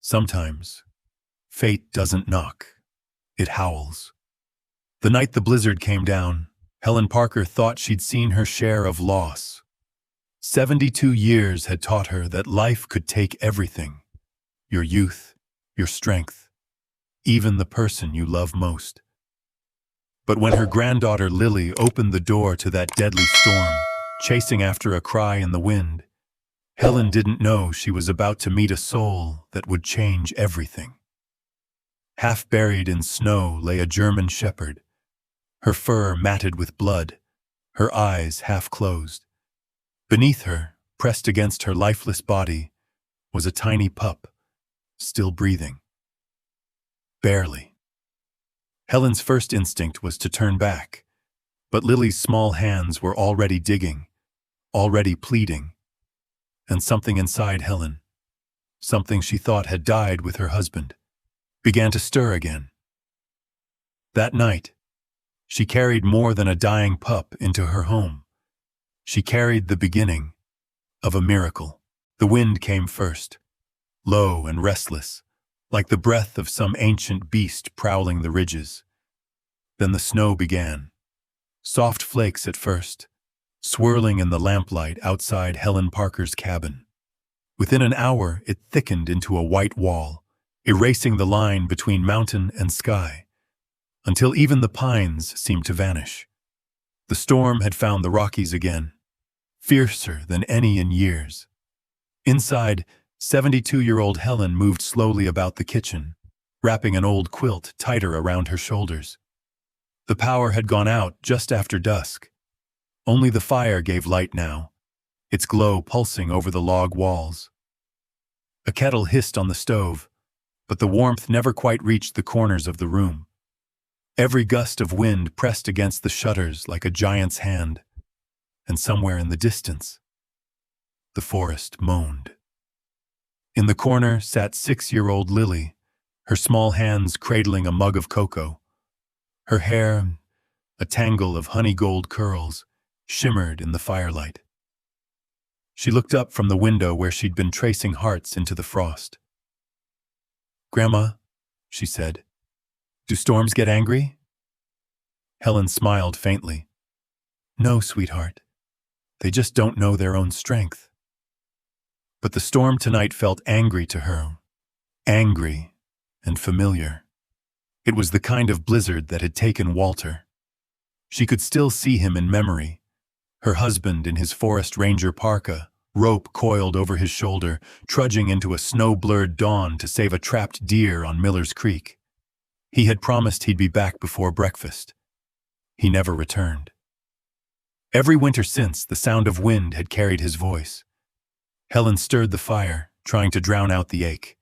Sometimes, fate doesn't knock, it howls. The night the blizzard came down, Helen Parker thought she'd seen her share of loss. 72 years had taught her that life could take everything: your youth, your strength, even the person you love most. But when her granddaughter Lily opened the door to that deadly storm, chasing after a cry in the wind, Helen didn't know she was about to meet a soul that would change everything. Half buried in snow lay a German shepherd, her fur matted with blood, her eyes half closed. Beneath her, pressed against her lifeless body, was a tiny pup, still breathing. Barely. Helen's first instinct was to turn back, but Lily's small hands were already digging, already pleading. And something inside Helen, something she thought had died with her husband, began to stir again. That night, she carried more than a dying pup into her home. She carried the beginning of a miracle. The wind came first, low and restless, like the breath of some ancient beast prowling the ridges. Then the snow began, soft flakes at first, swirling in the lamplight outside Helen Parker's cabin. Within an hour, it thickened into a white wall, erasing the line between mountain and sky, until even the pines seemed to vanish. The storm had found the Rockies again, fiercer than any in years. Inside, 72-year-old Helen moved slowly about the kitchen, wrapping an old quilt tighter around her shoulders. The power had gone out just after dusk. Only the fire gave light now, its glow pulsing over the log walls. A kettle hissed on the stove, but the warmth never quite reached the corners of the room. Every gust of wind pressed against the shutters like a giant's hand, and somewhere in the distance, the forest moaned. In the corner sat 6-year-old Lily, her small hands cradling a mug of cocoa. Her hair, a tangle of honey-gold curls, shimmered in the firelight. She looked up from the window where she'd been tracing hearts into the frost. "Grandma," she said, "do storms get angry?" Helen smiled faintly. "No, sweetheart. They just don't know their own strength." But the storm tonight felt angry to her, angry and familiar. It was the kind of blizzard that had taken Walter. She could still see him in memory, her husband in his forest ranger parka, rope coiled over his shoulder, trudging into a snow-blurred dawn to save a trapped deer on Miller's Creek. He had promised he'd be back before breakfast. He never returned. Every winter since, the sound of wind had carried his voice. Helen stirred the fire, trying to drown out the ache.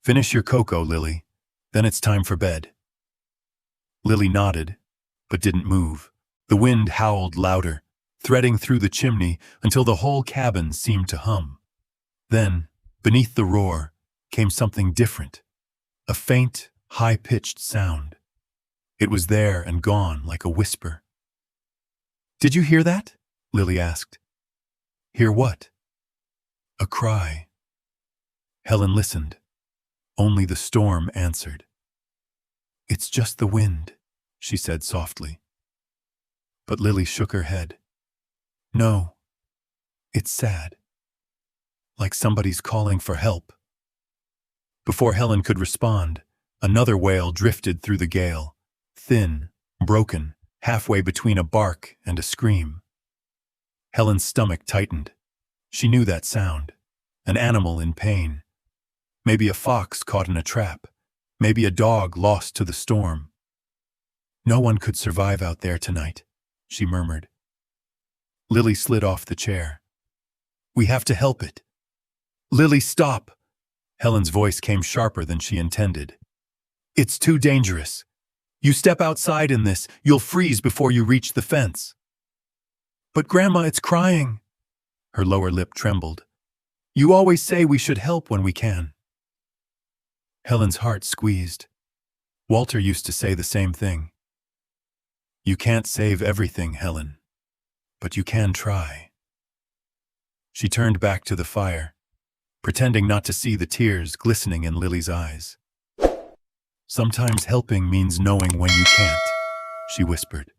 "Finish your cocoa, Lily. Then it's time for bed." Lily nodded, but didn't move. The wind howled louder, threading through the chimney until the whole cabin seemed to hum. Then, beneath the roar, came something different. A faint, high-pitched sound. It was there and gone like a whisper. "Did you hear that?" Lily asked. "Hear what?" "A cry." Helen listened. Only the storm answered. "It's just the wind," she said softly. But Lily shook her head. "No, it's sad. Like somebody's calling for help." Before Helen could respond, another wail drifted through the gale, thin, broken, halfway between a bark and a scream. Helen's stomach tightened. She knew that sound. An animal in pain. Maybe a fox caught in a trap. Maybe a dog lost to the storm. "No one could survive out there tonight," she murmured. Lily slid off the chair. "We have to help it." "Lily, stop!" Helen's voice came sharper than she intended. "It's too dangerous. You step outside in this, you'll freeze before you reach the fence." "But Grandma, it's crying." Her lower lip trembled. "You always say we should help when we can." Helen's heart squeezed. Walter used to say the same thing. "You can't save everything, Helen, but you can try." She turned back to the fire. pretending not to see the tears glistening in Lily's eyes. "Sometimes helping means knowing when you can't," she whispered.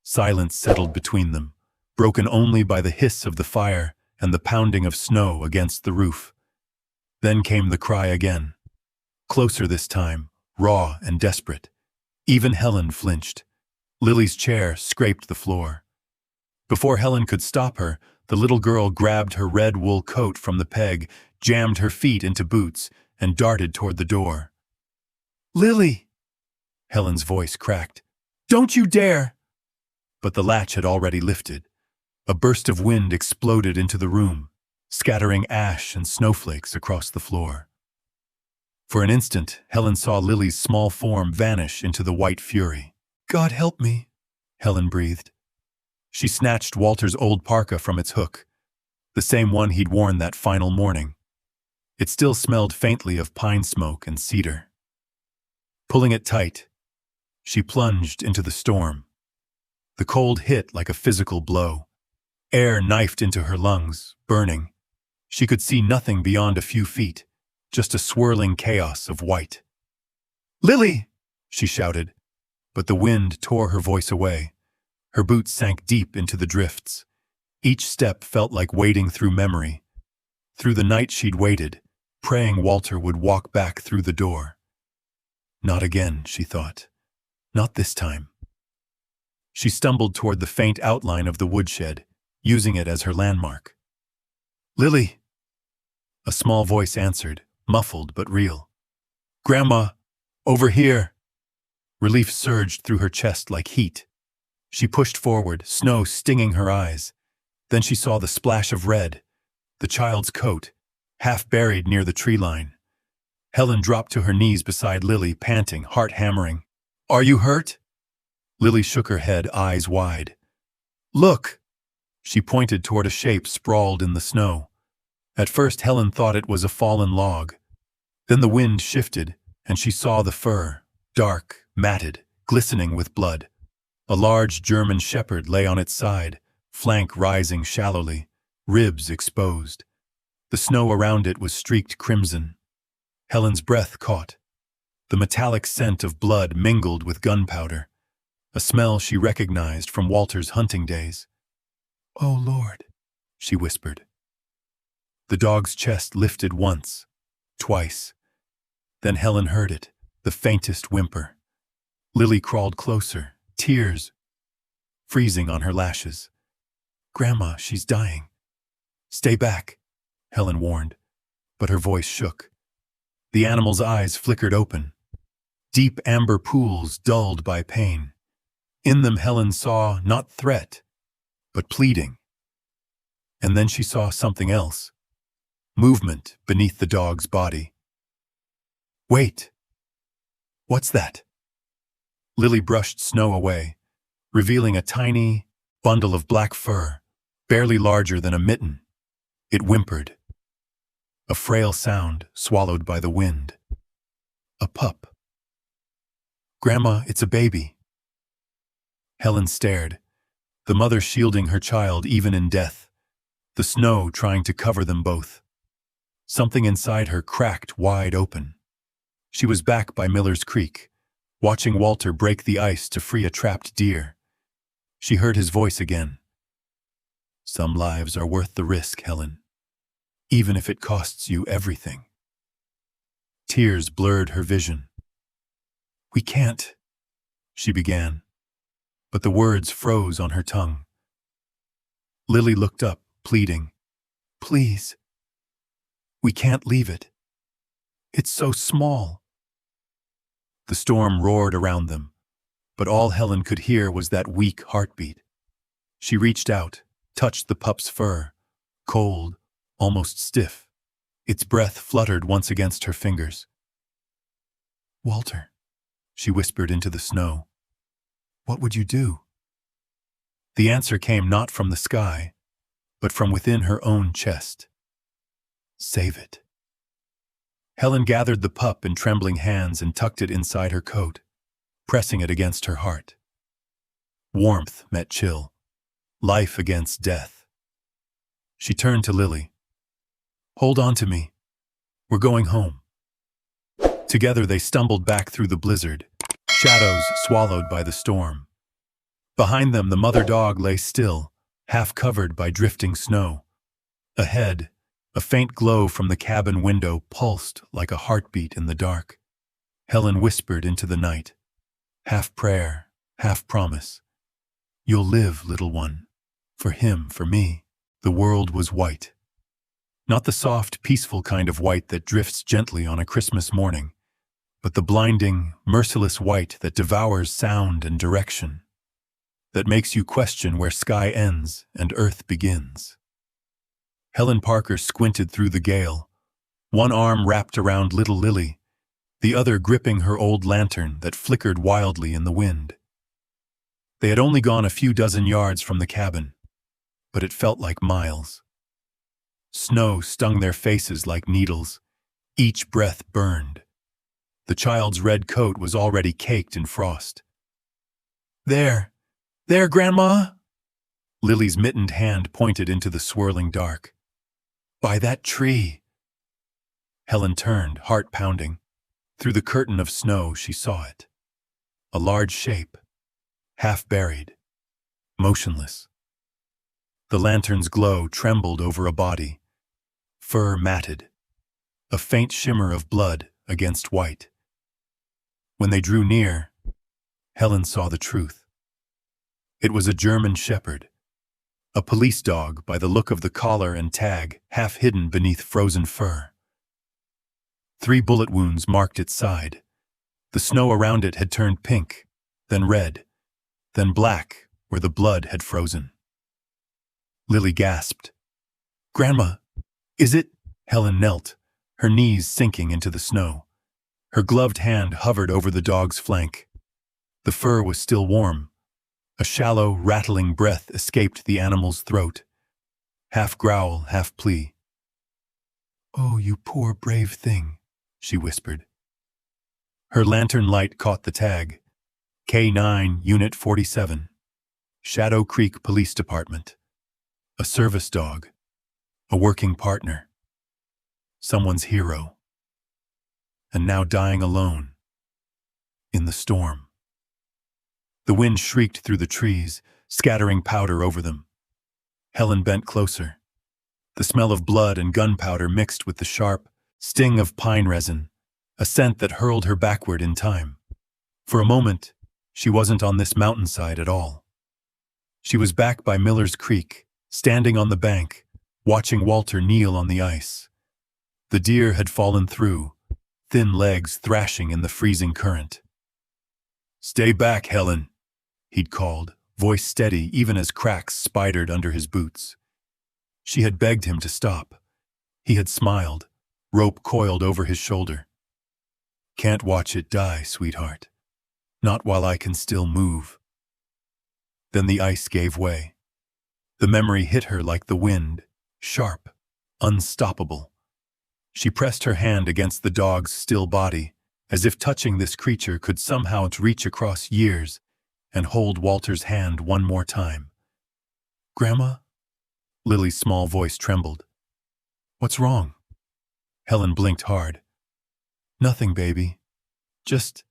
Silence settled between them, broken only by the hiss of the fire and the pounding of snow against the roof. Then came the cry again. Closer this time, raw and desperate. Even Helen flinched. Lily's chair scraped the floor. Before Helen could stop her, the little girl grabbed her red wool coat from the peg, jammed her feet into boots, and darted toward the door. "Lily!" Helen's voice cracked. "Don't you dare!" But the latch had already lifted. A burst of wind exploded into the room, scattering ash and snowflakes across the floor. For an instant, Helen saw Lily's small form vanish into the white fury. "God help me," Helen breathed. She snatched Walter's old parka from its hook, the same one he'd worn that final morning. It still smelled faintly of pine smoke and cedar. Pulling it tight, she plunged into the storm. The cold hit like a physical blow. Air knifed into her lungs, burning. She could see nothing beyond a few feet, just a swirling chaos of white. "Lily!" she shouted, but the wind tore her voice away. Her boots sank deep into the drifts. Each step felt like wading through memory. Through the night she'd waited, praying Walter would walk back through the door. Not again, she thought. Not this time. She stumbled toward the faint outline of the woodshed, using it as her landmark. "Lily!" A small voice answered, muffled but real. "Grandma, over here!" Relief surged through her chest like heat. She pushed forward, snow stinging her eyes. Then she saw the splash of red, the child's coat, half buried near the tree line. Helen dropped to her knees beside Lily, panting, heart hammering. "Are you hurt?" Lily shook her head, eyes wide. "Look!" She pointed toward a shape sprawled in the snow. At first Helen thought it was a fallen log. Then the wind shifted, and she saw the fur, dark, matted, glistening with blood. A large German shepherd lay on its side, flank rising shallowly, ribs exposed. The snow around it was streaked crimson. Helen's breath caught. The metallic scent of blood mingled with gunpowder, a smell she recognized from Walter's hunting days. "Oh, Lord," she whispered. The dog's chest lifted once, twice. Then Helen heard it, the faintest whimper. Lily crawled closer, tears freezing on her lashes. "Grandma, she's dying." "Stay back," Helen warned, but her voice shook. The animal's eyes flickered open, deep amber pools dulled by pain. In them Helen saw not threat, but pleading. And then she saw something else. Movement beneath the dog's body. "Wait! What's that?" Lily brushed snow away, revealing a tiny bundle of black fur, barely larger than a mitten. It whimpered. A frail sound swallowed by the wind. A pup. "Grandma, it's a baby." Helen stared, the mother shielding her child even in death, the snow trying to cover them both. Something inside her cracked wide open. She was back by Miller's Creek, watching Walter break the ice to free a trapped deer. She heard his voice again. "Some lives are worth the risk, Helen, even if it costs you everything." Tears blurred her vision. "We can't," she began, but the words froze on her tongue. Lily looked up, pleading. "Please. We can't leave it. It's so small." The storm roared around them, but all Helen could hear was that weak heartbeat. She reached out, touched the pup's fur, cold, almost stiff. Its breath fluttered once against her fingers. "Walter," she whispered into the snow, "what would you do?" The answer came not from the sky, but from within her own chest. "Save it." Helen gathered the pup in trembling hands and tucked it inside her coat, pressing it against her heart. Warmth met chill, life against death. She turned to Lily. Hold on to me. We're going home." Together they stumbled back through the blizzard, shadows swallowed by the storm. Behind them, the mother dog lay still, half covered by drifting snow. Ahead, a faint glow from the cabin window pulsed like a heartbeat in the dark. Helen whispered into the night, half prayer, half promise. "You'll live, little one. For him, for me." The world was white. Not the soft, peaceful kind of white that drifts gently on a Christmas morning, but the blinding, merciless white that devours sound and direction, that makes you question where sky ends and earth begins. Helen Parker squinted through the gale, one arm wrapped around little Lily, the other gripping her old lantern that flickered wildly in the wind. They had only gone a few dozen yards from the cabin, but it felt like miles. Snow stung their faces like needles. Each breath burned. The child's red coat was already caked in frost. There, Grandma!" Lily's mittened hand pointed into the swirling dark. "By that tree." Helen turned, heart pounding. Through the curtain of snow she saw it. A large shape, half buried, motionless. The lantern's glow trembled over a body, fur matted, a faint shimmer of blood against white. When they drew near, Helen saw the truth. It was a German shepherd, a police dog by the look of the collar and tag half hidden beneath frozen fur. 3 bullet wounds marked its side. The snow around it had turned pink, then red, then black where the blood had frozen. Lily gasped. "Grandma, is it?" Helen knelt, her knees sinking into the snow. Her gloved hand hovered over the dog's flank. The fur was still warm. A shallow, rattling breath escaped the animal's throat. Half growl, half plea. "Oh, you poor brave thing," she whispered. Her lantern light caught the tag. K9, Unit 47. Shadow Creek Police Department. A service dog. A working partner. Someone's hero. And now dying alone. In the storm. The wind shrieked through the trees, scattering powder over them. Helen bent closer. The smell of blood and gunpowder mixed with the sharp sting of pine resin, a scent that hurled her backward in time. For a moment, she wasn't on this mountainside at all. She was back by Miller's Creek, standing on the bank, watching Walter kneel on the ice. The deer had fallen through, thin legs thrashing in the freezing current. "Stay back, Helen," he'd called, voice steady even as cracks spidered under his boots. She had begged him to stop. He had smiled, rope coiled over his shoulder. "Can't watch it die, sweetheart. Not while I can still move." Then the ice gave way. The memory hit her like the wind, sharp, unstoppable. She pressed her hand against the dog's still body, as if touching this creature could somehow reach across years and hold Walter's hand one more time. "Grandma?" Lily's small voice trembled. "What's wrong?" Helen blinked hard. "Nothing, baby. Just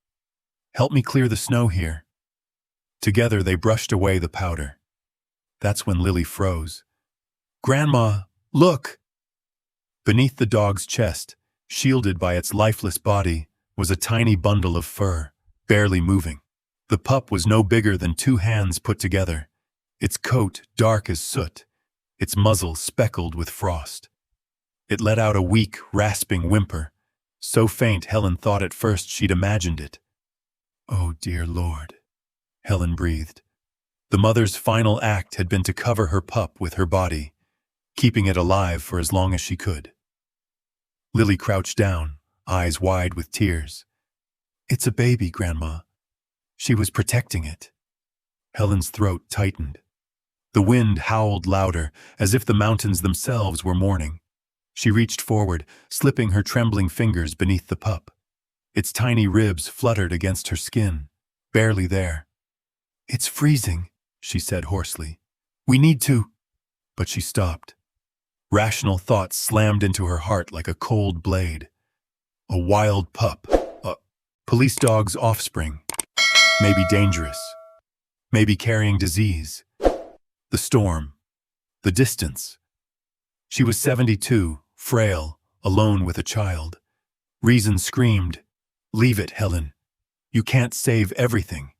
help me clear the snow here." Together they brushed away the powder. That's when Lily froze. "Grandma, look!" Beneath the dog's chest, shielded by its lifeless body, was a tiny bundle of fur, barely moving. The pup was no bigger than 2 hands put together, its coat dark as soot, its muzzle speckled with frost. It let out a weak, rasping whimper, so faint Helen thought at first she'd imagined it. "Oh, dear Lord," Helen breathed. The mother's final act had been to cover her pup with her body, keeping it alive for as long as she could. Lily crouched down, eyes wide with tears. "It's a baby, Grandma. She was protecting it." Helen's throat tightened. The wind howled louder, as if the mountains themselves were mourning. She reached forward, slipping her trembling fingers beneath the pup. Its tiny ribs fluttered against her skin, barely there. "It's freezing," she said hoarsely. "We need to—" But she stopped. Rational thoughts slammed into her heart like a cold blade. A wild pup. A police dog's offspring. Maybe dangerous. Maybe carrying disease. The storm. The distance. She was 72, frail, alone with a child. Reason screamed, "Leave it, Helen. You can't save everything."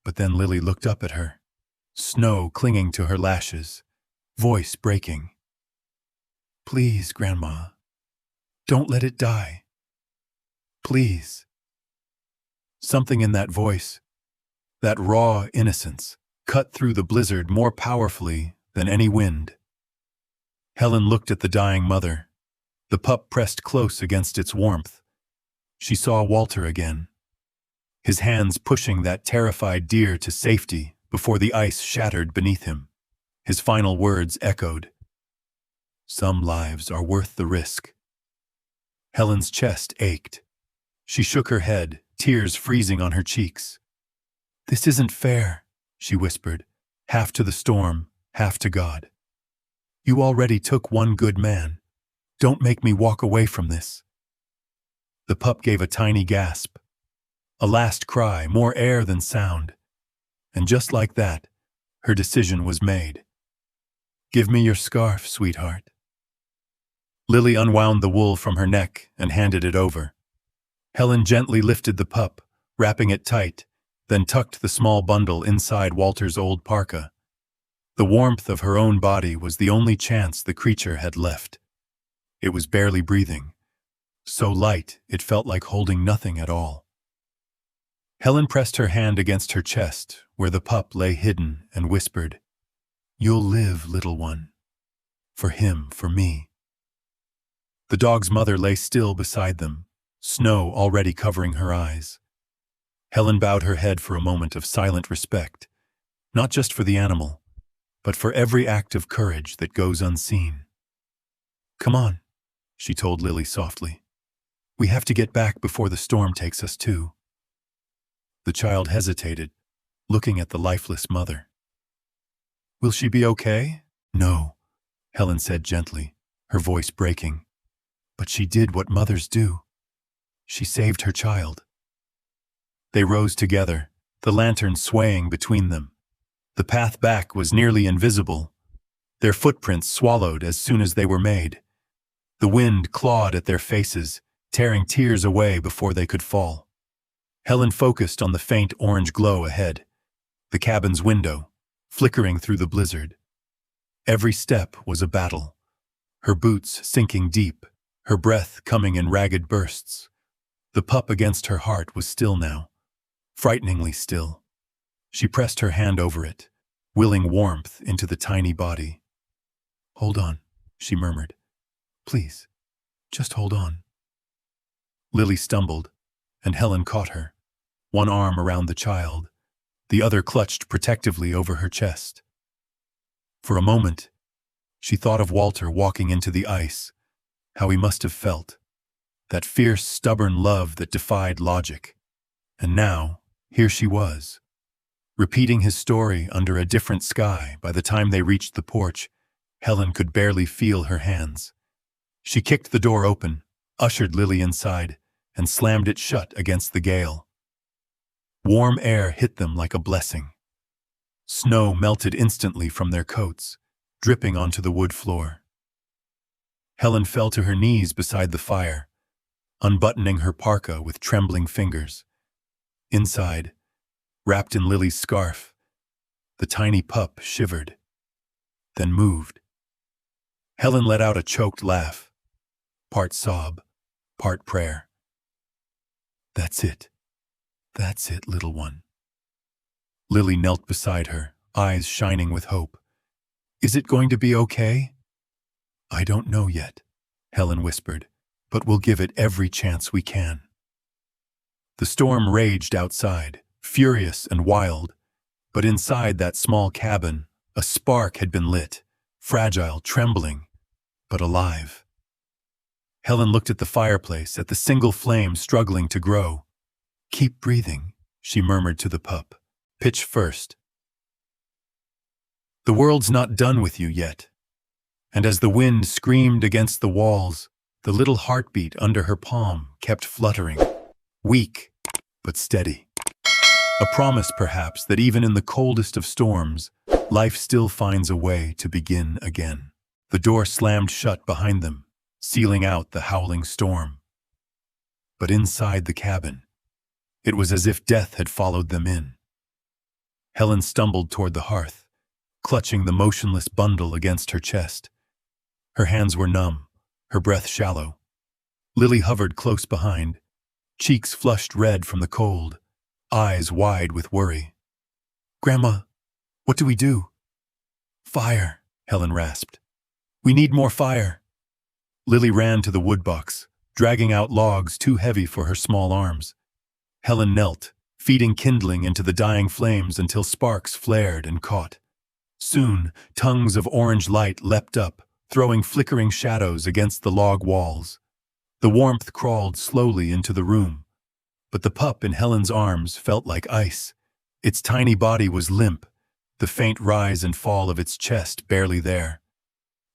But then Lily looked up at her, snow clinging to her lashes, voice breaking. "Please, Grandma, don't let it die. Please." Something in that voice, that raw innocence, cut through the blizzard more powerfully than any wind. Helen looked at the dying mother. The pup pressed close against its warmth. She saw Walter again, his hands pushing that terrified deer to safety before the ice shattered beneath him. His final words echoed, "Some lives are worth the risk." Helen's chest ached. She shook her head, tears freezing on her cheeks. "This isn't fair," she whispered, half to the storm, half to God. "You already took one good man. Don't make me walk away from this." The pup gave a tiny gasp, a last cry, more air than sound. And just like that, her decision was made. "Give me your scarf, sweetheart." Lily unwound the wool from her neck and handed it over. Helen gently lifted the pup, wrapping it tight, then tucked the small bundle inside Walter's old parka. The warmth of her own body was the only chance the creature had left. It was barely breathing, so light it felt like holding nothing at all. Helen pressed her hand against her chest, where the pup lay hidden, and whispered, "You'll live, little one. For him, for me." The dog's mother lay still beside them, snow already covering her eyes. Helen bowed her head for a moment of silent respect, not just for the animal, but for every act of courage that goes unseen. "Come on," she told Lily softly. "We have to get back before the storm takes us too." The child hesitated, looking at the lifeless mother. "Will she be okay?" "No," Helen said gently, her voice breaking. "But she did what mothers do. She saved her child." They rose together, the lantern swaying between them. The path back was nearly invisible, their footprints swallowed as soon as they were made. The wind clawed at their faces, tearing tears away before they could fall. Helen focused on the faint orange glow ahead, the cabin's window, flickering through the blizzard. Every step was a battle, her boots sinking deep, her breath coming in ragged bursts. The pup against her heart was still now, frighteningly still. She pressed her hand over it, willing warmth into the tiny body. "Hold on," she murmured. "Please, just hold on." Lily stumbled, and Helen caught her, one arm around the child, the other clutched protectively over her chest. For a moment, she thought of Walter walking into the ice, how he must have felt, that fierce, stubborn love that defied logic. And now, here she was, repeating his story under a different sky. By the time they reached the porch, Helen could barely feel her hands. She kicked the door open, ushered Lily inside, and slammed it shut against the gale. Warm air hit them like a blessing. Snow melted instantly from their coats, dripping onto the wood floor. Helen fell to her knees beside the fire, unbuttoning her parka with trembling fingers. Inside, wrapped in Lily's scarf, the tiny pup shivered, then moved. Helen let out a choked laugh, part sob, part prayer. "That's it. That's it, little one." Lily knelt beside her, eyes shining with hope. "Is it going to be okay?" "I don't know yet," Helen whispered, "but we'll give it every chance we can." The storm raged outside, furious and wild, but inside that small cabin, a spark had been lit, fragile, trembling, but alive. Helen looked at the fireplace, at the single flame struggling to grow. "Keep breathing," she murmured to the pup. "Pitch first. The world's not done with you yet." And as the wind screamed against the walls, the little heartbeat under her palm kept fluttering, weak but steady. A promise, perhaps, that even in the coldest of storms, life still finds a way to begin again. The door slammed shut behind them, sealing out the howling storm. But inside the cabin, it was as if death had followed them in. Helen stumbled toward the hearth, clutching the motionless bundle against her chest. Her hands were numb, her breath shallow. Lily hovered close behind, cheeks flushed red from the cold, eyes wide with worry. "Grandma, what do we do?" "Fire," Helen rasped. "We need more fire." Lily ran to the woodbox, dragging out logs too heavy for her small arms. Helen knelt, feeding kindling into the dying flames until sparks flared and caught. Soon, tongues of orange light leapt up, throwing flickering shadows against the log walls. The warmth crawled slowly into the room, but the pup in Helen's arms felt like ice. Its tiny body was limp, the faint rise and fall of its chest barely there.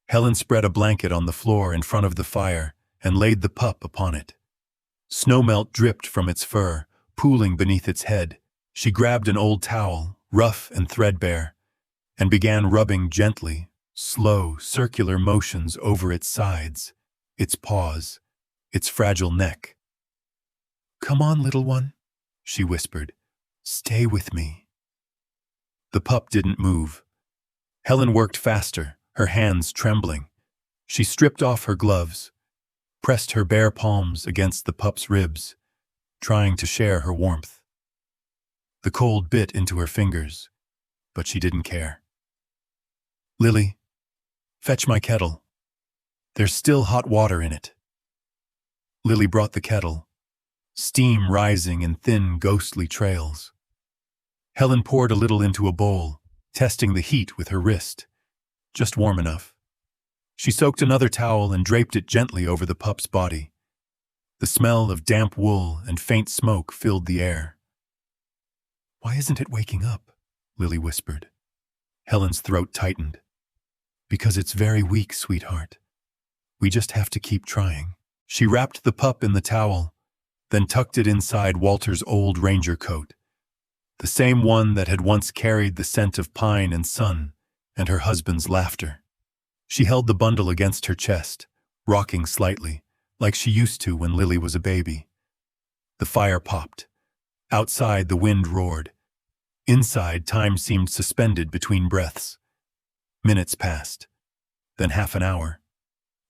Helen spread a blanket on the floor in front of the fire and laid the pup upon it. Snowmelt dripped from its fur, pooling beneath its head. She grabbed an old towel, rough and threadbare, and began rubbing gently, slow, circular motions over its sides, its paws, its fragile neck. "Come on, little one," she whispered. "Stay with me." The pup didn't move. Helen worked faster, her hands trembling. She stripped off her gloves, pressed her bare palms against the pup's ribs, trying to share her warmth. The cold bit into her fingers, but she didn't care. "Lily, fetch my kettle. There's still hot water in it." Lily brought the kettle, steam rising in thin, ghostly trails. Helen poured a little into a bowl, testing the heat with her wrist. Just warm enough. She soaked another towel and draped it gently over the pup's body. The smell of damp wool and faint smoke filled the air. "Why isn't it waking up?" Lily whispered. Helen's throat tightened. "Because it's very weak, sweetheart. We just have to keep trying." She wrapped the pup in the towel, then tucked it inside Walter's old ranger coat, the same one that had once carried the scent of pine and sun and her husband's laughter. She held the bundle against her chest, rocking slightly, like she used to when Lily was a baby. The fire popped. Outside, the wind roared. Inside, time seemed suspended between breaths. Minutes passed, then half an hour.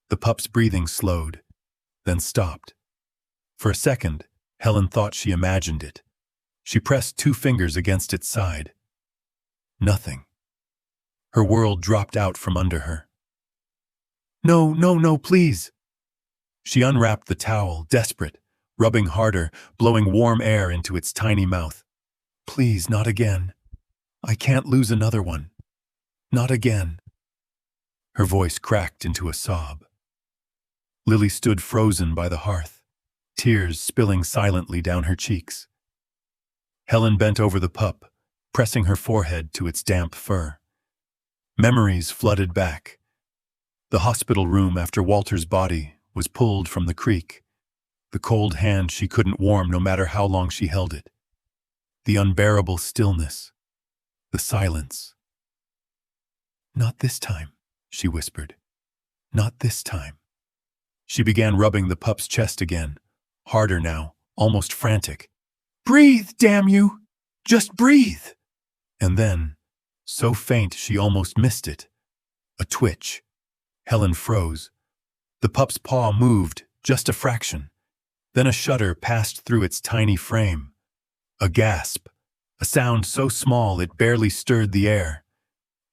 The pup's breathing slowed, then stopped. For a second, Helen thought she imagined it. She pressed 2 fingers against its side. Nothing. Her world dropped out from under her. "No, no, no, please." She unwrapped the towel, desperate, rubbing harder, blowing warm air into its tiny mouth. "Please, not again. I can't lose another one. Not again." Her voice cracked into a sob. Lily stood frozen by the hearth, tears spilling silently down her cheeks. Helen bent over the pup, pressing her forehead to its damp fur. Memories flooded back. The hospital room after Walter's body was pulled from the creek, the cold hand she couldn't warm no matter how long she held it, the unbearable stillness, the silence. "Not this time," she whispered. "Not this time." She began rubbing the pup's chest again, harder now, almost frantic. "Breathe, damn you! Just breathe!" And then, so faint she almost missed it, a twitch. Helen froze. The pup's paw moved, just a fraction. Then a shudder passed through its tiny frame. A gasp, a sound so small it barely stirred the air.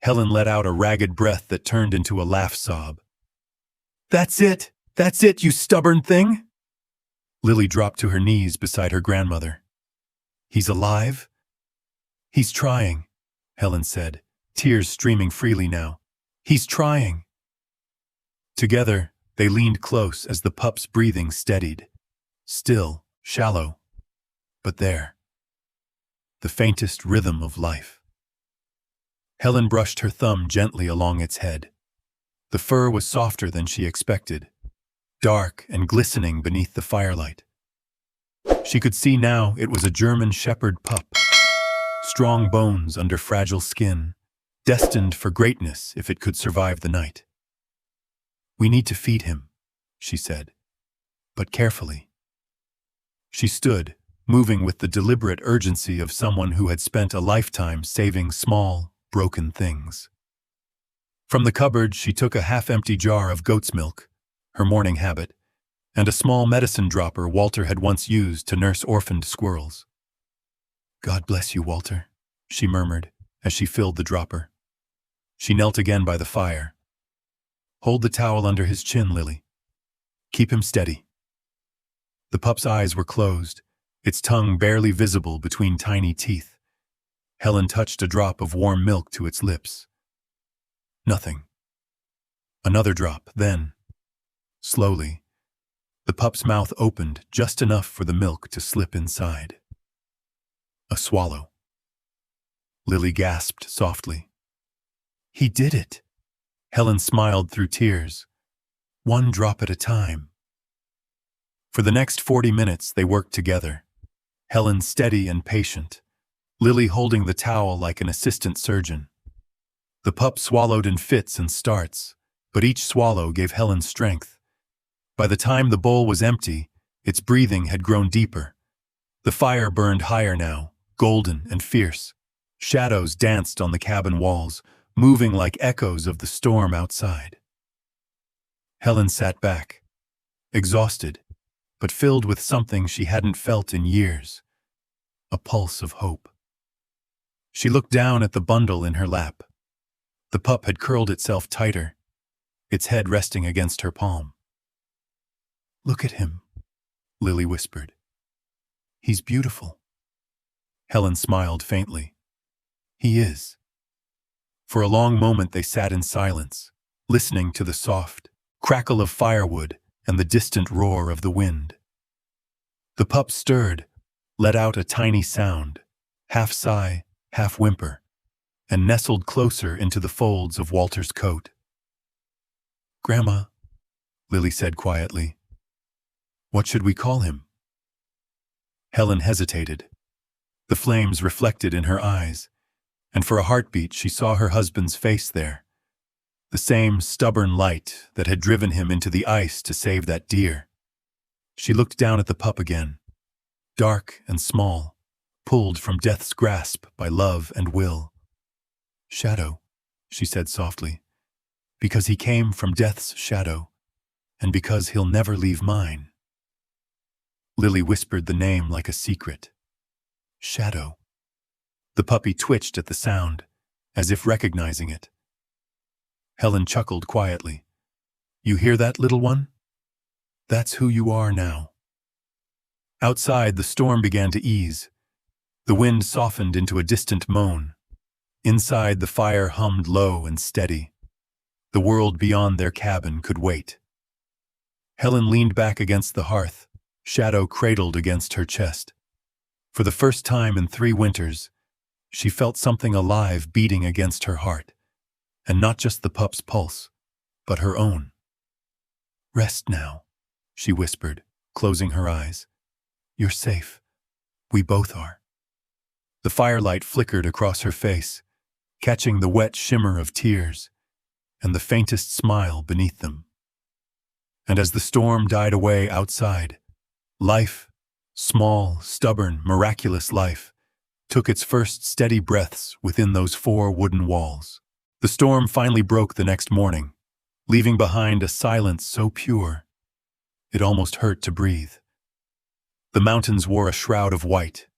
Helen let out a ragged breath that turned into a laugh sob. "That's it! That's it, you stubborn thing!" Lily dropped to her knees beside her grandmother. "He's alive?" "He's trying," Helen said, tears streaming freely now. "He's trying." Together, they leaned close as the pup's breathing steadied. Still, shallow, but there. The faintest rhythm of life. Helen brushed her thumb gently along its head. The fur was softer than she expected, dark and glistening beneath the firelight. She could see now it was a German shepherd pup, strong bones under fragile skin, destined for greatness if it could survive the night. "We need to feed him," she said, but carefully. She stood, moving with the deliberate urgency of someone who had spent a lifetime saving small, broken things. From the cupboard, she took a half-empty jar of goat's milk, her morning habit, and a small medicine dropper Walter had once used to nurse orphaned squirrels. "God bless you, Walter," she murmured as she filled the dropper. She knelt again by the fire. "Hold the towel under his chin, Lily. Keep him steady." The pup's eyes were closed, its tongue barely visible between tiny teeth. Helen touched a drop of warm milk to its lips. Nothing. Another drop, then, slowly, the pup's mouth opened just enough for the milk to slip inside. A swallow. Lily gasped softly. "He did it!" Helen smiled through tears. "One drop at a time." For the next 40 minutes they worked together, Helen steady and patient, Lily holding the towel like an assistant surgeon. The pup swallowed in fits and starts, but each swallow gave Helen strength. By the time the bowl was empty, its breathing had grown deeper. The fire burned higher now, golden and fierce. Shadows danced on the cabin walls, moving like echoes of the storm outside. Helen sat back, exhausted, but filled with something she hadn't felt in years, a pulse of hope. She looked down at the bundle in her lap. The pup had curled itself tighter, its head resting against her palm. "Look at him," Lily whispered. "He's beautiful." Helen smiled faintly. "He is." For a long moment they sat in silence, listening to the soft crackle of firewood and the distant roar of the wind. The pup stirred, let out a tiny sound, half sigh, half whimper, and nestled closer into the folds of Walter's coat. "Grandma," Lily said quietly, "what should we call him?" Helen hesitated. The flames reflected in her eyes, and for a heartbeat she saw her husband's face there, the same stubborn light that had driven him into the ice to save that deer. She looked down at the pup again, dark and small, pulled from death's grasp by love and will. "Shadow," she said softly, "because he came from death's shadow, and because he'll never leave mine." Lily whispered the name like a secret. "Shadow." The puppy twitched at the sound, as if recognizing it. Helen chuckled quietly. "You hear that, little one? That's who you are now." Outside, the storm began to ease. The wind softened into a distant moan. Inside, the fire hummed low and steady. The world beyond their cabin could wait. Helen leaned back against the hearth, shadow cradled against her chest. For the first time in 3 winters, she felt something alive beating against her heart, and not just the pup's pulse, but her own. "Rest now," she whispered, closing her eyes. "You're safe. We both are." The firelight flickered across her face, catching the wet shimmer of tears, and the faintest smile beneath them. And as the storm died away outside, life, small, stubborn, miraculous life, took its first steady breaths within those 4 wooden walls. The storm finally broke the next morning, leaving behind a silence so pure, it almost hurt to breathe. The mountains wore a shroud of white,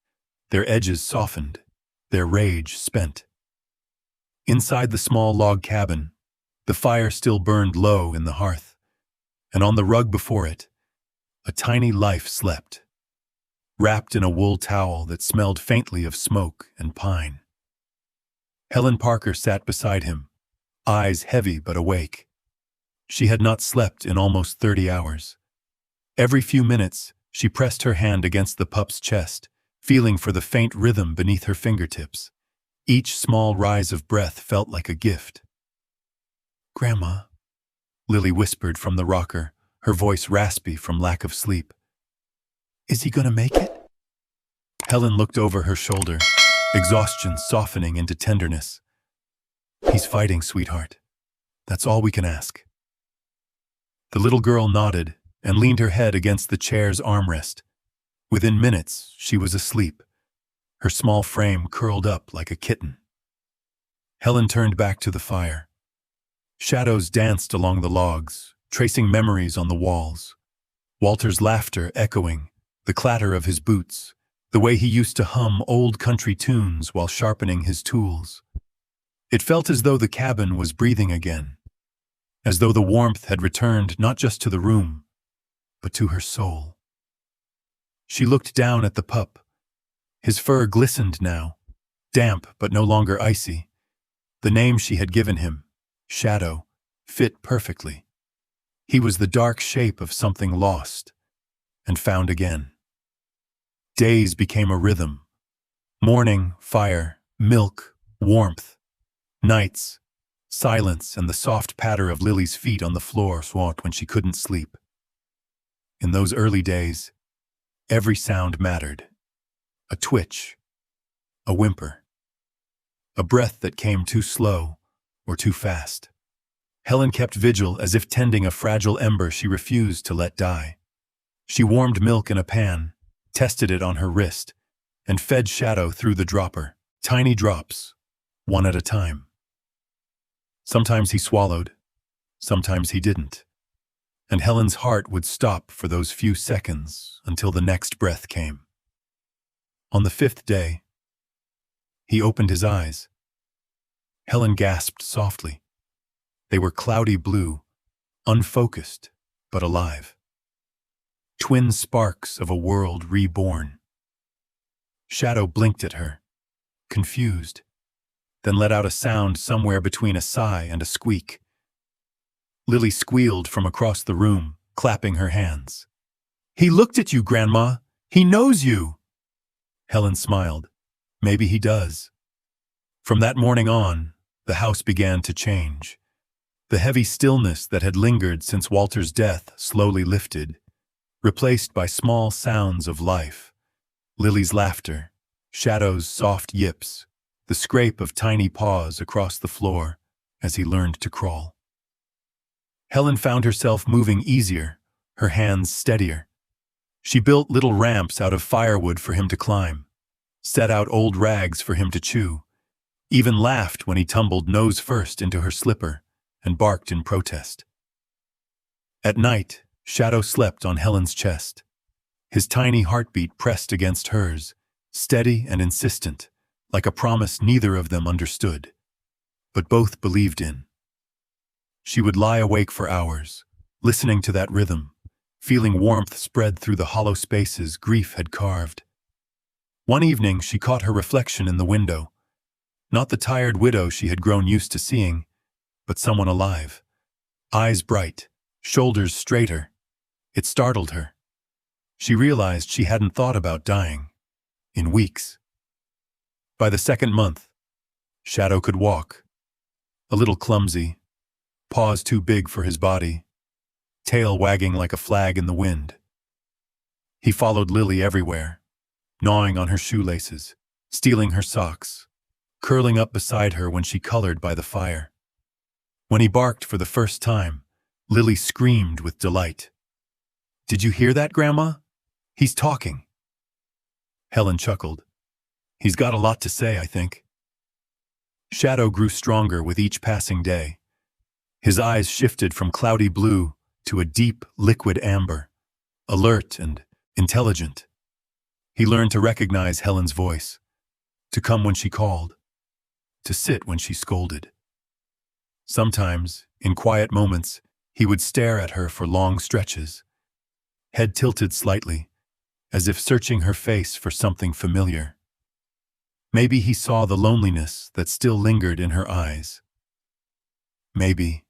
their edges softened, their rage spent. Inside the small log cabin, the fire still burned low in the hearth, and on the rug before it, a tiny life slept, wrapped in a wool towel that smelled faintly of smoke and pine. Helen Parker sat beside him, eyes heavy but awake. She had not slept in almost 30 hours. Every few minutes, she pressed her hand against the pup's chest, feeling for the faint rhythm beneath her fingertips. Each small rise of breath felt like a gift. "Grandma," Lily whispered from the rocker, her voice raspy from lack of sleep. Is he gonna make it? Helen looked over her shoulder, exhaustion softening into tenderness. He's fighting, sweetheart. That's all we can ask. The little girl nodded and leaned her head against the chair's armrest. Within minutes, she was asleep, her small frame curled up like a kitten. Helen turned back to the fire. Shadows danced along the logs, tracing memories on the walls. Walter's laughter echoing, the clatter of his boots, the way he used to hum old country tunes while sharpening his tools. It felt as though the cabin was breathing again, as though the warmth had returned not just to the room, but to her soul. She looked down at the pup. His fur glistened now, damp but no longer icy. The name she had given him, Shadow, fit perfectly. He was the dark shape of something lost and found again. Days became a rhythm. Morning, fire, milk, warmth. Nights, silence and the soft patter of Lily's feet on the floor when she couldn't sleep. In those early days, every sound mattered. A twitch, a whimper, a breath that came too slow or too fast. Helen kept vigil as if tending a fragile ember she refused to let die. She warmed milk in a pan, tested it on her wrist, and fed Shadow through the dropper, tiny drops, one at a time. Sometimes he swallowed, sometimes he didn't, and Helen's heart would stop for those few seconds until the next breath came. On the 5th day, he opened his eyes. Helen gasped softly. They were cloudy blue, unfocused but alive. Twin sparks of a world reborn. Shadow blinked at her, confused, then let out a sound somewhere between a sigh and a squeak. Lily squealed from across the room, clapping her hands. He looked at you, Grandma. He knows you. Helen smiled. Maybe he does. From that morning on, the house began to change. The heavy stillness that had lingered since Walter's death slowly lifted, replaced by small sounds of life. Lily's laughter, Shadow's soft yips, the scrape of tiny paws across the floor as he learned to crawl. Helen found herself moving easier, her hands steadier. She built little ramps out of firewood for him to climb, set out old rags for him to chew, even laughed when he tumbled nose first into her slipper and barked in protest. At night, Shadow slept on Helen's chest, his tiny heartbeat pressed against hers, steady and insistent, like a promise neither of them understood, but both believed in. She would lie awake for hours, listening to that rhythm, feeling warmth spread through the hollow spaces grief had carved. One evening she caught her reflection in the window, not the tired widow she had grown used to seeing, but someone alive, eyes bright, shoulders straighter. It startled her. She realized she hadn't thought about dying in weeks. By the 2nd month, Shadow could walk, a little clumsy, paws too big for his body, tail wagging like a flag in the wind. He followed Lily everywhere, gnawing on her shoelaces, stealing her socks, curling up beside her when she colored by the fire. When he barked for the first time, Lily screamed with delight. "Did you hear that, Grandma? He's talking." Helen chuckled. "He's got a lot to say, I think." Shadow grew stronger with each passing day. His eyes shifted from cloudy blue to a deep, liquid amber, alert and intelligent. He learned to recognize Helen's voice, to come when she called, to sit when she scolded. Sometimes, in quiet moments, he would stare at her for long stretches, head tilted slightly, as if searching her face for something familiar. Maybe he saw the loneliness that still lingered in her eyes. Maybe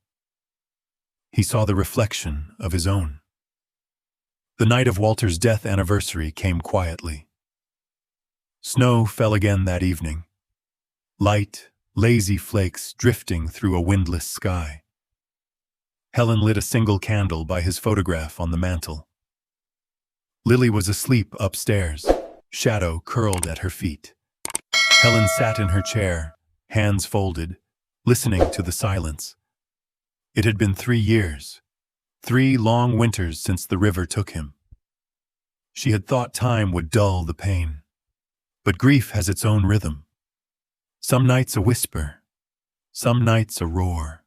he saw the reflection of his own. The night of Walter's death anniversary came quietly. Snow fell again that evening, light, lazy flakes drifting through a windless sky. Helen lit a single candle by his photograph on the mantel. Lily was asleep upstairs, shadow curled at her feet. Helen sat in her chair, hands folded, listening to the silence. It had been 3 years, 3 long winters since the river took him. She had thought time would dull the pain. But grief has its own rhythm. Some nights a whisper, some nights a roar.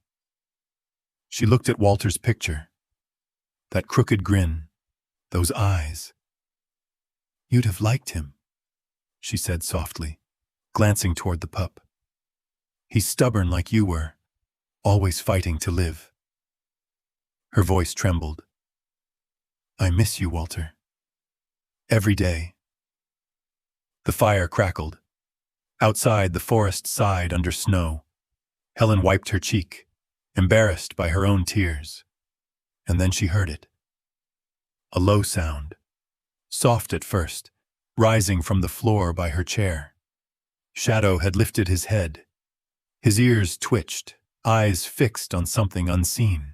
She looked at Walter's picture, that crooked grin, those eyes. "You'd have liked him," she said softly, glancing toward the pup. "He's stubborn like you were, always fighting to live." Her voice trembled. "I miss you, Walter. Every day." The fire crackled. Outside, the forest sighed under snow. Helen wiped her cheek, embarrassed by her own tears. And then she heard it. A low sound, soft at first, rising from the floor by her chair. Shadow had lifted his head. His ears twitched, eyes fixed on something unseen.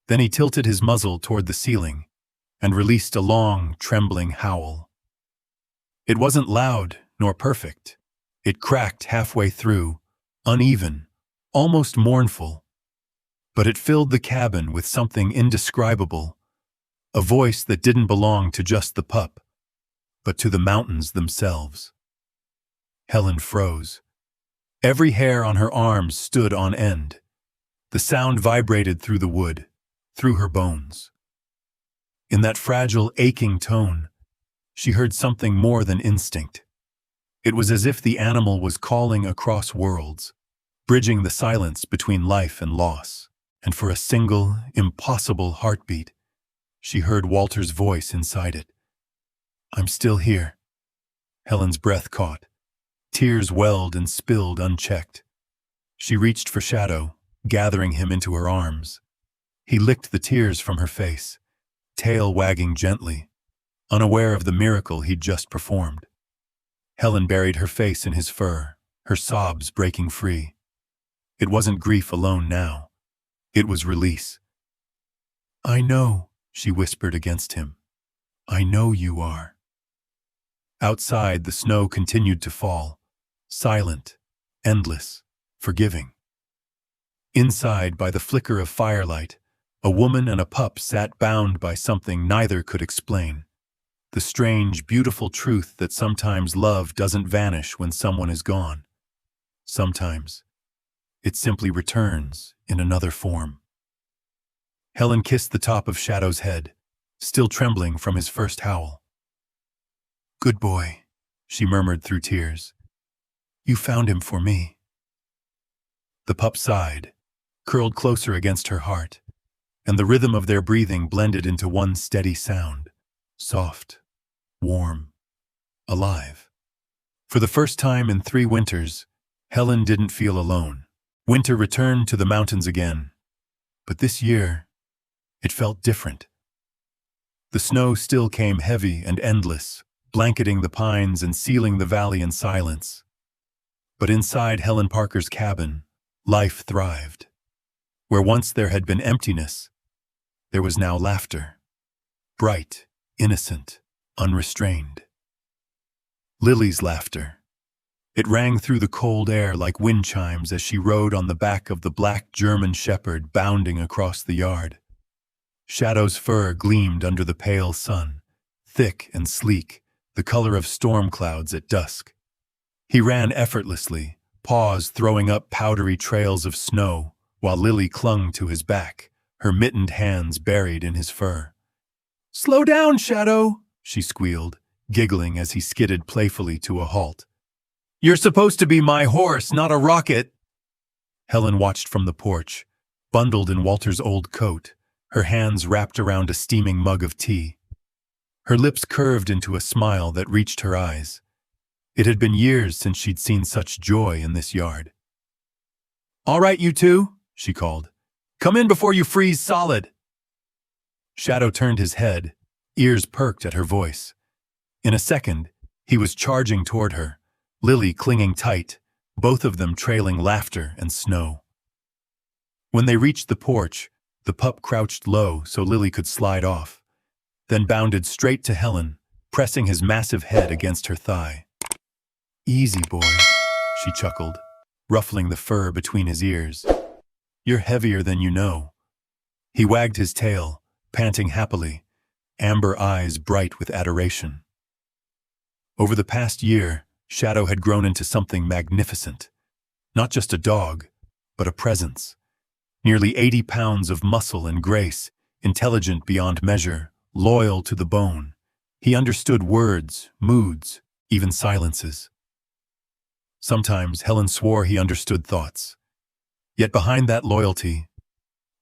Then he tilted his muzzle toward the ceiling and released a long, trembling howl. It wasn't loud nor perfect. It cracked halfway through, uneven, almost mournful. But it filled the cabin with something indescribable, a voice that didn't belong to just the pup, but to the mountains themselves. Helen froze. Every hair on her arms stood on end. The sound vibrated through the wood, through her bones. In that fragile, aching tone, she heard something more than instinct. It was as if the animal was calling across worlds, bridging the silence between life and loss. And for a single, impossible heartbeat, she heard Walter's voice inside it. "I'm still here." Helen's breath caught. Tears welled and spilled unchecked. She reached for Shadow, gathering him into her arms. He licked the tears from her face, tail wagging gently, unaware of the miracle he'd just performed. Helen buried her face in his fur, her sobs breaking free. It wasn't grief alone now. It was release. "I know," she whispered against him. "I know you are." Outside, the snow continued to fall, silent, endless, forgiving. Inside, by the flicker of firelight, a woman and a pup sat bound by something neither could explain. The strange, beautiful truth that sometimes love doesn't vanish when someone is gone. Sometimes it simply returns in another form. Helen kissed the top of Shadow's head, still trembling from his first howl. "Good boy," she murmured through tears. "You found him for me." The pup sighed, curled closer against her heart, and the rhythm of their breathing blended into one steady sound, soft, warm, alive. For the first time in 3 winters, Helen didn't feel alone. Winter returned to the mountains again, but this year, it felt different. The snow still came heavy and endless, blanketing the pines and sealing the valley in silence. But inside Helen Parker's cabin, life thrived. Where once there had been emptiness, there was now laughter. Bright, innocent, unrestrained. Lily's laughter. It rang through the cold air like wind chimes as she rode on the back of the black German shepherd bounding across the yard. Shadow's fur gleamed under the pale sun, thick and sleek, the color of storm clouds at dusk. He ran effortlessly, paws throwing up powdery trails of snow, while Lily clung to his back, her mittened hands buried in his fur. "Slow down, Shadow," she squealed, giggling as he skidded playfully to a halt. "You're supposed to be my horse, not a rocket." Helen watched from the porch, bundled in Walter's old coat, her hands wrapped around a steaming mug of tea. Her lips curved into a smile that reached her eyes. It had been years since she'd seen such joy in this yard. "All right, you two," she called. "Come in before you freeze solid." Shadow turned his head, ears perked at her voice. In a second, he was charging toward her, Lily clinging tight, both of them trailing laughter and snow. When they reached the porch, The pup crouched low so Lily could slide off, then bounded straight to Helen, pressing his massive head against her thigh. "Easy, boy," she chuckled, ruffling the fur between his ears. "You're heavier than you know." He wagged his tail, panting happily, amber eyes bright with adoration. Over the past year, Shadow had grown into something magnificent. Not just a dog, but a presence. Nearly 80 pounds of muscle and grace, intelligent beyond measure, loyal to the bone. He understood words, moods, even silences. Sometimes Helen swore he understood thoughts. Yet behind that loyalty,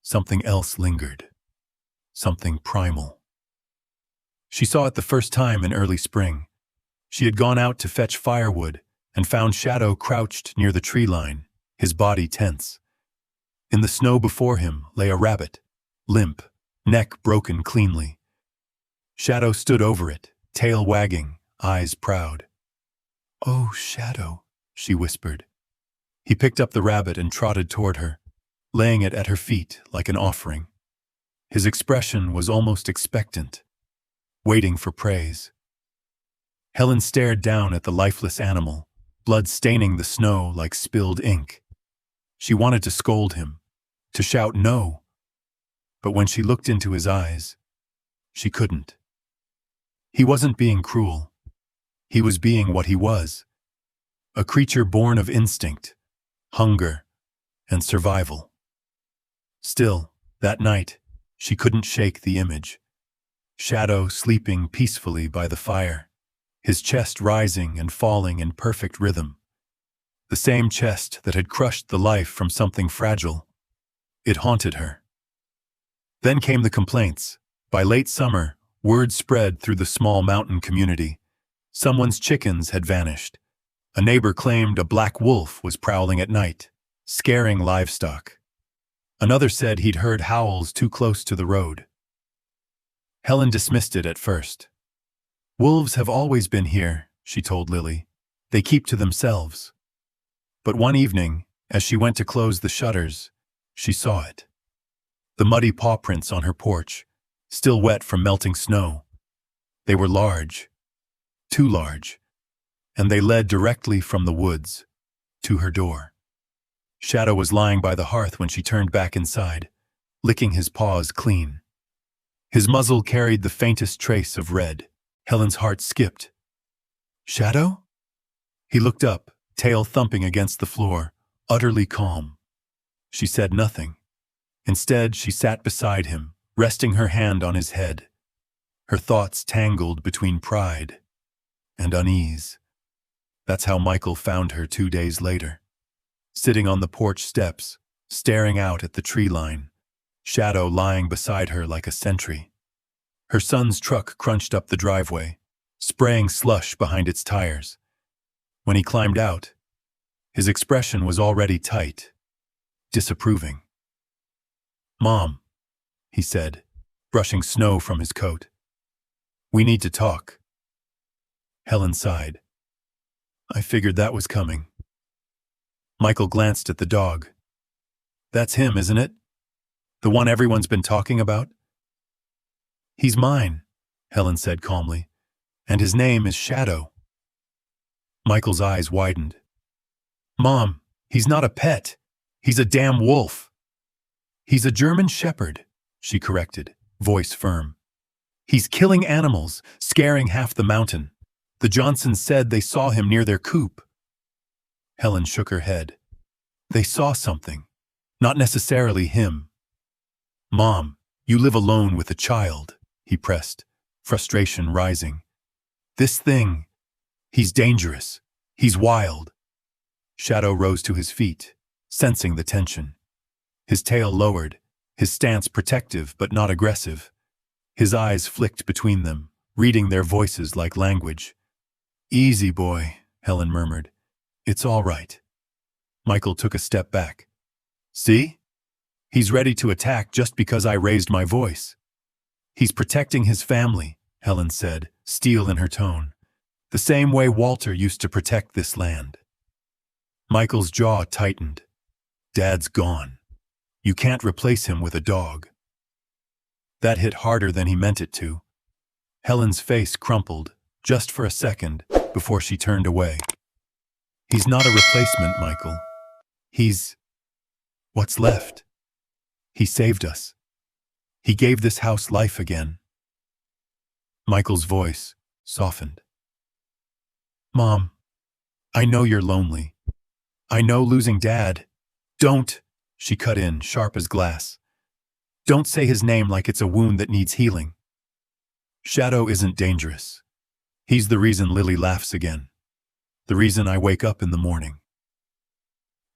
something else lingered. Something primal. She saw it the first time in early spring. She had gone out to fetch firewood and found Shadow crouched near the tree line, his body tense. In the snow before him lay a rabbit, limp, neck broken cleanly. Shadow stood over it, tail wagging, eyes proud. "Oh, Shadow," she whispered. He picked up the rabbit and trotted toward her, laying it at her feet like an offering. His expression was almost expectant, waiting for praise. Helen stared down at the lifeless animal, blood staining the snow like spilled ink. She wanted to scold him, to shout no, but when she looked into his eyes, she couldn't. He wasn't being cruel. He was being what he was, a creature born of instinct, hunger, and survival. Still, that night, she couldn't shake the image. Shadow sleeping peacefully by the fire, his chest rising and falling in perfect rhythm. The same chest that had crushed the life from something fragile. It haunted her. Then came the complaints. By late summer, word spread through the small mountain community. Someone's chickens had vanished. A neighbor claimed a black wolf was prowling at night, scaring livestock. Another said he'd heard howls too close to the road. Helen dismissed it at first. "Wolves have always been here," she told Lily. "They keep to themselves." But one evening, as she went to close the shutters, she saw it. The muddy paw prints on her porch, still wet from melting snow. They were large, too large, and they led directly from the woods to her door. Shadow was lying by the hearth when she turned back inside, licking his paws clean. His muzzle carried the faintest trace of red. Helen's heart skipped. "Shadow?" He looked up, tail thumping against the floor, utterly calm. She said nothing. Instead, she sat beside him, resting her hand on his head. Her thoughts tangled between pride and unease. That's how Michael found her 2 days later. Sitting on the porch steps, staring out at the tree line, Shadow lying beside her like a sentry. Her son's truck crunched up the driveway, spraying slush behind its tires. When he climbed out, his expression was already tight, disapproving. "Mom," he said, brushing snow from his coat. "We need to talk." Helen sighed. "I figured that was coming." Michael glanced at the dog. "That's him, isn't it? The one everyone's been talking about?" "He's mine," Helen said calmly, "and his name is Shadow." Michael's eyes widened. "Mom, he's not a pet. He's a damn wolf." "He's a German shepherd," she corrected, voice firm. "He's killing animals, scaring half the mountain. The Johnsons said they saw him near their coop." Helen shook her head. "They saw something. Not necessarily him." "Mom, you live alone with a child," he pressed, frustration rising. "This thing, he's dangerous. He's wild." Shadow rose to his feet, sensing the tension. His tail lowered, his stance protective but not aggressive. His eyes flicked between them, reading their voices like language. "Easy, boy," Helen murmured. "It's all right." Michael took a step back. "See? He's ready to attack just because I raised my voice." "He's protecting his family," Helen said, steel in her tone. "The same way Walter used to protect this land." Michael's jaw tightened. "Dad's gone. You can't replace him with a dog." That hit harder than he meant it to. Helen's face crumpled, just for a second, before she turned away. He's not a replacement, Michael. He's what's left. He saved us. He gave this house life again. Michael's voice softened. Mom, I know you're lonely. I know losing Dad. Don't, she cut in, sharp as glass. Don't say his name like it's a wound that needs healing. Shadow isn't dangerous. He's the reason Lily laughs again. The reason I wake up in the morning.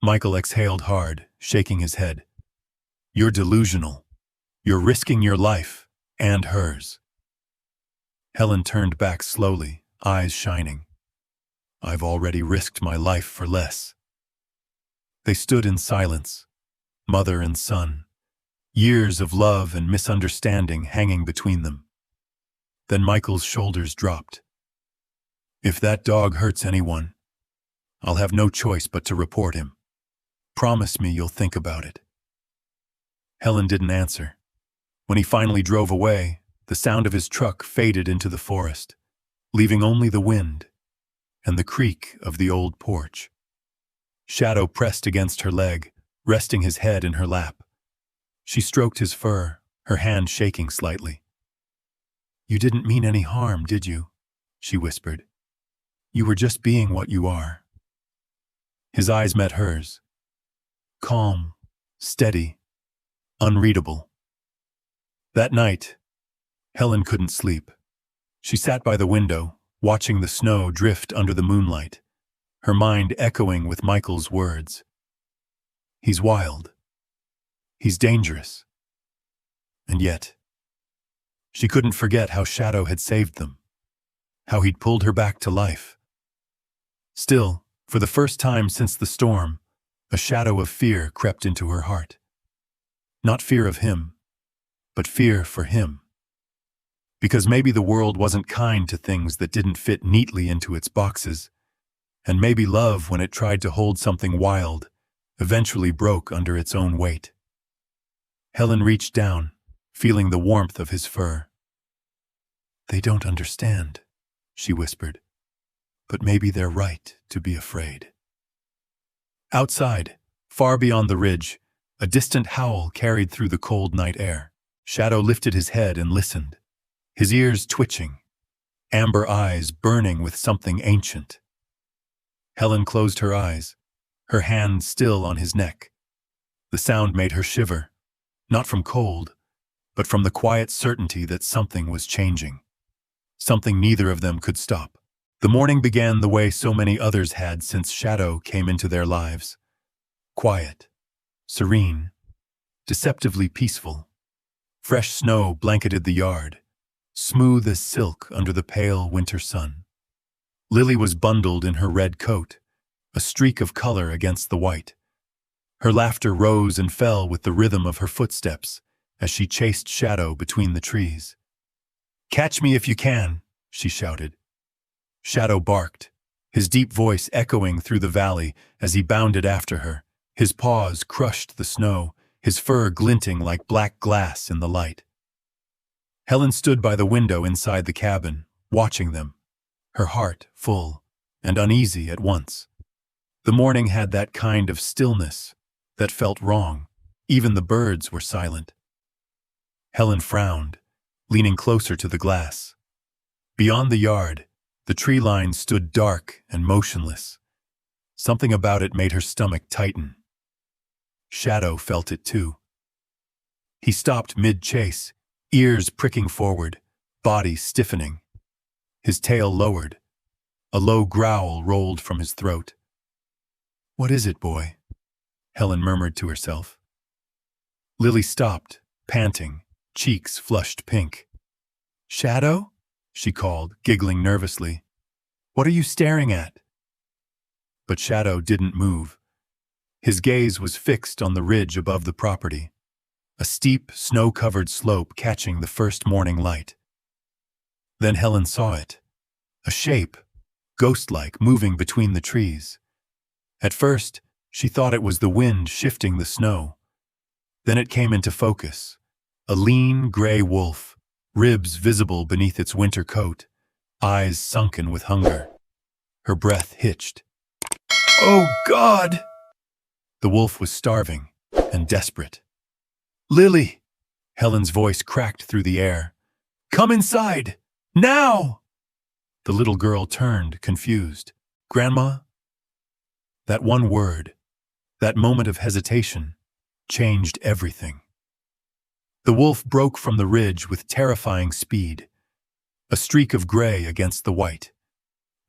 Michael exhaled hard, shaking his head. You're delusional. You're risking your life, and hers. Helen turned back slowly, eyes shining. I've already risked my life for less. They stood in silence, mother and son, years of love and misunderstanding hanging between them. Then Michael's shoulders dropped. If that dog hurts anyone, I'll have no choice but to report him. Promise me you'll think about it. Helen didn't answer. When he finally drove away, the sound of his truck faded into the forest, leaving only the wind and the creak of the old porch. Shadow pressed against her leg, resting his head in her lap. She stroked his fur, her hand shaking slightly. You didn't mean any harm, did you? She whispered. You were just being what you are. His eyes met hers. Calm, steady, unreadable. That night, Helen couldn't sleep. She sat by the window, watching the snow drift under the moonlight, her mind echoing with Michael's words. He's wild. He's dangerous. And yet, she couldn't forget how Shadow had saved them, how he'd pulled her back to life. Still, for the first time since the storm, a shadow of fear crept into her heart. Not fear of him, but fear for him. Because maybe the world wasn't kind to things that didn't fit neatly into its boxes, and maybe love, when it tried to hold something wild, eventually broke under its own weight. Helen reached down, feeling the warmth of his fur. They don't understand, she whispered, but maybe they're right to be afraid. Outside, far beyond the ridge, a distant howl carried through the cold night air. Shadow lifted his head and listened, his ears twitching, amber eyes burning with something ancient. Helen closed her eyes, her hand still on his neck. The sound made her shiver, not from cold, but from the quiet certainty that something was changing, something neither of them could stop. The morning began the way so many others had since Shadow came into their lives. Quiet, serene, deceptively peaceful. Fresh snow blanketed the yard, smooth as silk under the pale winter sun. Lily was bundled in her red coat, a streak of color against the white. Her laughter rose and fell with the rhythm of her footsteps as she chased Shadow between the trees. "Catch me if you can," she shouted. Shadow barked, his deep voice echoing through the valley as he bounded after her. His paws crushed the snow, his fur glinting like black glass in the light. Helen stood by the window inside the cabin, watching them, her heart full and uneasy at once. The morning had that kind of stillness that felt wrong. Even the birds were silent. Helen frowned, leaning closer to the glass. Beyond the yard, the tree line stood dark and motionless. Something about it made her stomach tighten. Shadow felt it too. He stopped mid-chase, ears pricking forward, body stiffening. His tail lowered. A low growl rolled from his throat. "What is it, boy?" Helen murmured to herself. Lily stopped, panting, cheeks flushed pink. "Shadow?" she called, giggling nervously. "What are you staring at?" But Shadow didn't move. His gaze was fixed on the ridge above the property, a steep, snow-covered slope catching the first morning light. Then Helen saw it, a shape, ghost-like, moving between the trees. At first, she thought it was the wind shifting the snow. Then it came into focus, A lean, gray wolf, ribs visible beneath its winter coat, eyes sunken with hunger. Her breath hitched. "Oh, God!" The wolf was starving and desperate. "Lily!" Helen's voice cracked through the air. "Come inside! Now!" The little girl turned, confused. "Grandma?" That one word, that moment of hesitation, changed everything. The wolf broke from the ridge with terrifying speed, a streak of gray against the white.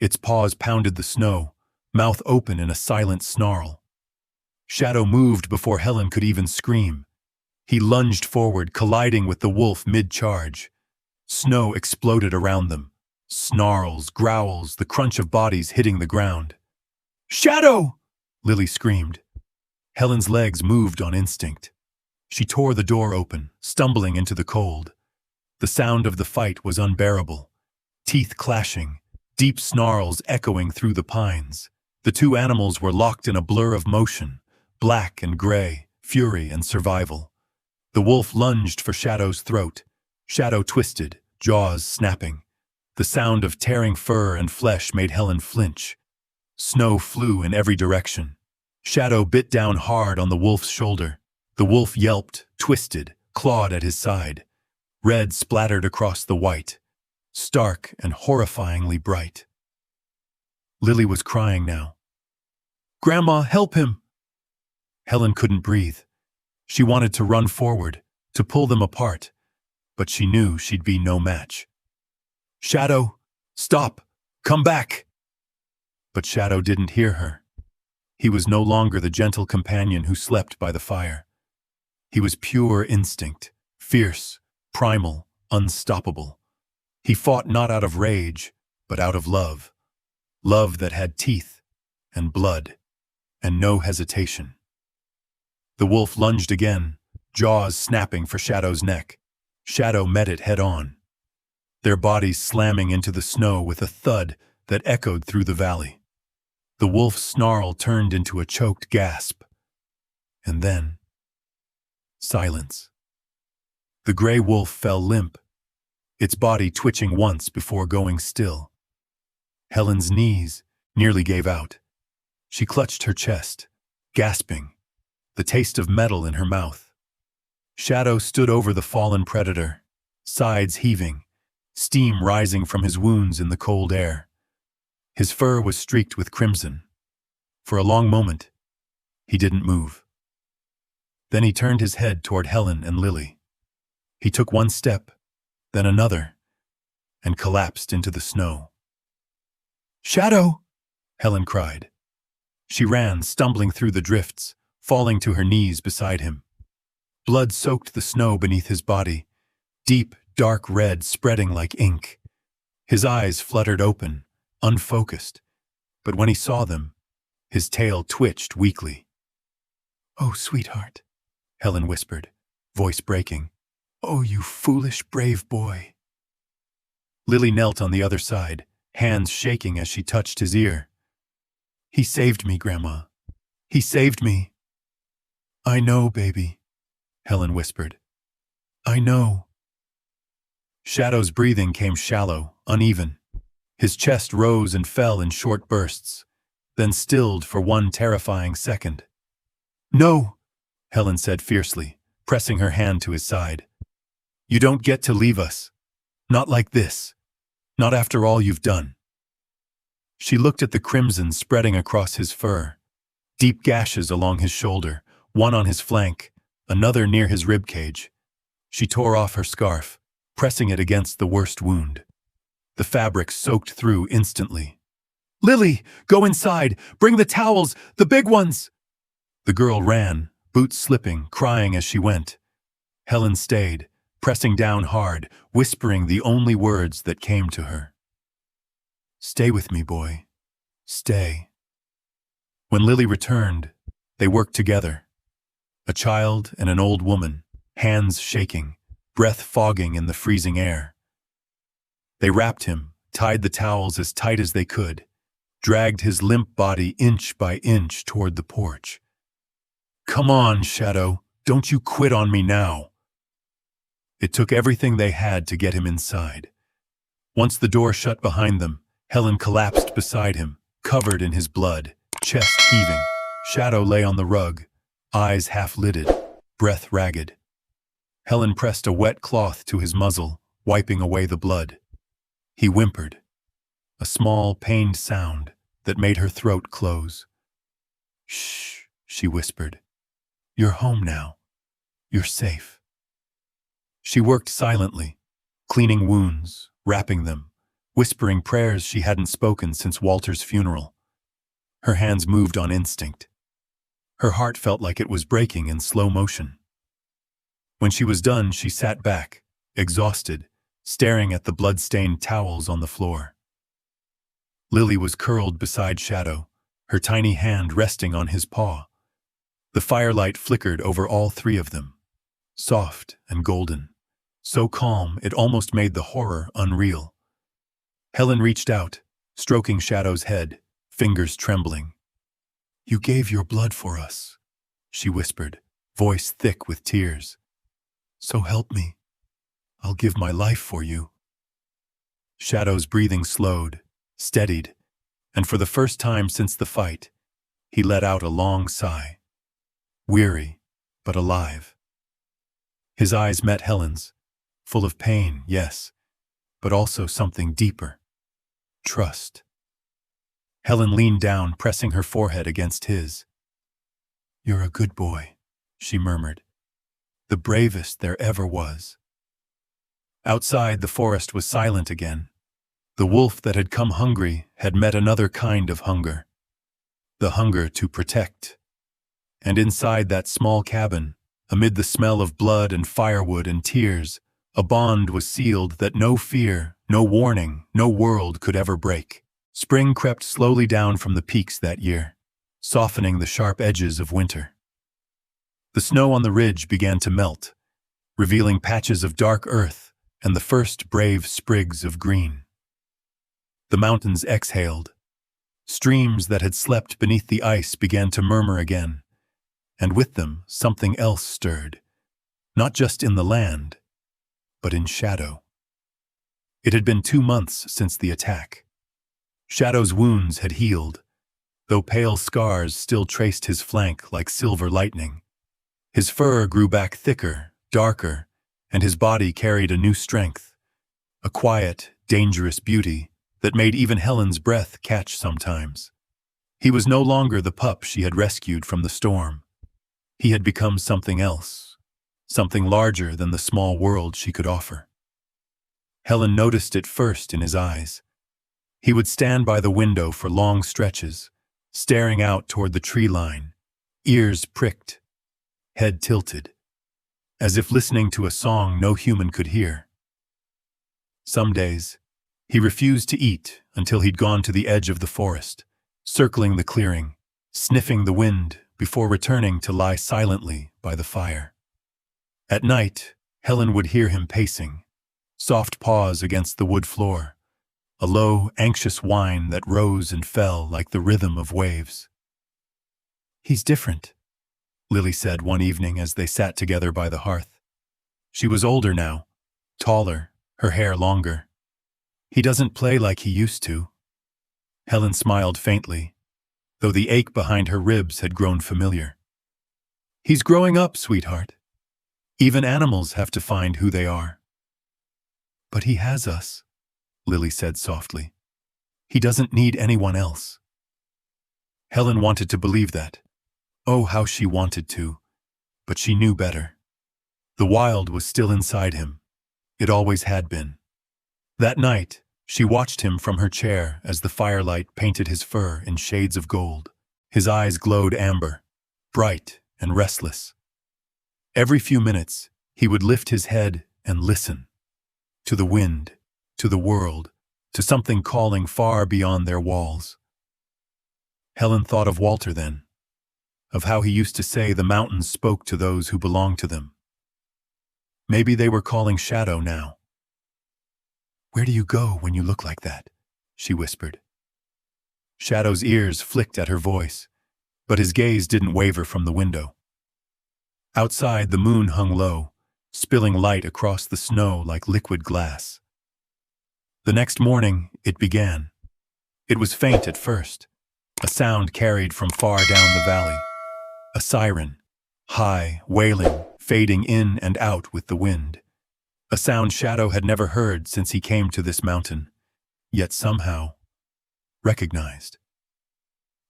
Its paws pounded the snow, mouth open in a silent snarl. Shadow moved before Helen could even scream. He lunged forward, colliding with the wolf mid-charge. Snow exploded around them. Snarls, growls, the crunch of bodies hitting the ground. "Shadow!" Lily screamed. Helen's legs moved on instinct. She tore the door open, stumbling into the cold. The sound of the fight was unbearable. Teeth clashing, deep snarls echoing through the pines. The two animals were locked in a blur of motion, black and gray, fury and survival. The wolf lunged for Shadow's throat. Shadow twisted, jaws snapping. The sound of tearing fur and flesh made Helen flinch. Snow flew in every direction. Shadow bit down hard on the wolf's shoulder. The wolf yelped, twisted, clawed at his side. Red splattered across the white, stark and horrifyingly bright. Lily was crying now. "Grandma, help him!" Helen couldn't breathe. She wanted to run forward, to pull them apart, but she knew she'd be no match. "Shadow, stop! Come back!" But Shadow didn't hear her. He was no longer the gentle companion who slept by the fire. He was pure instinct, fierce, primal, unstoppable. He fought not out of rage, but out of love. Love that had teeth and blood and no hesitation. The wolf lunged again, jaws snapping for Shadow's neck. Shadow met it head on, their bodies slamming into the snow with a thud that echoed through the valley. The wolf's snarl turned into a choked gasp. And then, silence. The gray wolf fell limp, its body twitching once before going still. Helen's knees nearly gave out. She clutched her chest, gasping, the taste of metal in her mouth. Shadow stood over the fallen predator, sides heaving, steam rising from his wounds in the cold air. His fur was streaked with crimson. For a long moment, he didn't move. Then he turned his head toward Helen and Lily. He took one step, then another, and collapsed into the snow. "Shadow!" Helen cried. She ran, stumbling through the drifts, falling to her knees beside him. Blood soaked the snow beneath his body, deep, dark red spreading like ink. His eyes fluttered open, unfocused, but when he saw them, his tail twitched weakly. "Oh, sweetheart," Helen whispered, voice breaking. "Oh, you foolish, brave boy." Lily knelt on the other side, hands shaking as she touched his ear. "He saved me, Grandma. He saved me." "I know, baby," Helen whispered. "I know." Shadow's breathing came shallow, uneven. His chest rose and fell in short bursts, then stilled for one terrifying second. "No," Helen said fiercely, pressing her hand to his side. "You don't get to leave us. Not like this. Not after all you've done." She looked at the crimson spreading across his fur, deep gashes along his shoulder, one on his flank, another near his ribcage. She tore off her scarf, pressing it against the worst wound. The fabric soaked through instantly. "Lily, go inside! Bring the towels! The big ones!" The girl ran, boots slipping, crying as she went. Helen stayed, pressing down hard, whispering the only words that came to her. "Stay with me, boy. Stay." When Lily returned, they worked together. A child and an old woman, hands shaking, breath fogging in the freezing air. They wrapped him, tied the towels as tight as they could, dragged his limp body inch by inch toward the porch. "Come on, Shadow. Don't you quit on me now." It took everything they had to get him inside. Once the door shut behind them, Helen collapsed beside him, covered in his blood, chest heaving. Shadow lay on the rug, eyes half-lidded, breath ragged. Helen pressed a wet cloth to his muzzle, wiping away the blood. He whimpered, a small, pained sound that made her throat close. "Shh," she whispered. "You're home now. You're safe." She worked silently, cleaning wounds, wrapping them, whispering prayers she hadn't spoken since Walter's funeral. Her hands moved on instinct. Her heart felt like it was breaking in slow motion. When she was done, she sat back, exhausted, staring at the blood-stained towels on the floor. Lily was curled beside Shadow, her tiny hand resting on his paw. The firelight flickered over all three of them, soft and golden, so calm it almost made the horror unreal. Helen reached out, stroking Shadow's head, fingers trembling. "You gave your blood for us," she whispered, voice thick with tears. "So help me. I'll give my life for you." Shadow's breathing slowed, steadied, and for the first time since the fight, he let out a long sigh. Weary, but alive. His eyes met Helen's, full of pain, yes, but also something deeper. Trust. Helen leaned down, pressing her forehead against his. "You're a good boy," she murmured. "The bravest there ever was." Outside, the forest was silent again. The wolf that had come hungry had met another kind of hunger. The hunger to protect. And inside that small cabin, amid the smell of blood and firewood and tears, a bond was sealed that no fear, no warning, no world could ever break. Spring crept slowly down from the peaks that year, softening the sharp edges of winter. The snow on the ridge began to melt, revealing patches of dark earth and the first brave sprigs of green. The mountains exhaled. Streams that had slept beneath the ice began to murmur again, and with them something else stirred, not just in the land, but in Shadow. It had been 2 months since the attack. Shadow's wounds had healed, though pale scars still traced his flank like silver lightning. His fur grew back thicker, darker, and his body carried a new strength, a quiet, dangerous beauty that made even Helen's breath catch sometimes. He was no longer the pup she had rescued from the storm. He had become something else, something larger than the small world she could offer. Helen noticed it first in his eyes. He would stand by the window for long stretches, staring out toward the tree line, ears pricked, head tilted, as if listening to a song no human could hear. Some days, he refused to eat until he'd gone to the edge of the forest, circling the clearing, sniffing the wind before returning to lie silently by the fire. At night, Helen would hear him pacing, soft paws against the wood floor, a low, anxious whine that rose and fell like the rhythm of waves. "He's different," Lily said one evening as they sat together by the hearth. She was older now, taller, her hair longer. "He doesn't play like he used to." Helen smiled faintly, though the ache behind her ribs had grown familiar. "He's growing up, sweetheart. Even animals have to find who they are." "But he has us," Lily said softly. "He doesn't need anyone else." Helen wanted to believe that. Oh, how she wanted to. But she knew better. The wild was still inside him. It always had been. That night, she watched him from her chair as the firelight painted his fur in shades of gold. His eyes glowed amber, bright and restless. Every few minutes, he would lift his head and listen. To the wind, to the world, to something calling far beyond their walls. Helen thought of Walter then, of how he used to say the mountains spoke to those who belonged to them. Maybe they were calling Shadow now. "Where do you go when you look like that?" she whispered. Shadow's ears flicked at her voice, but his gaze didn't waver from the window. Outside, the moon hung low, spilling light across the snow like liquid glass. The next morning, it began. It was faint at first, a sound carried from far down the valley. A siren, high, wailing, fading in and out with the wind. A sound Shadow had never heard since he came to this mountain, yet somehow recognized.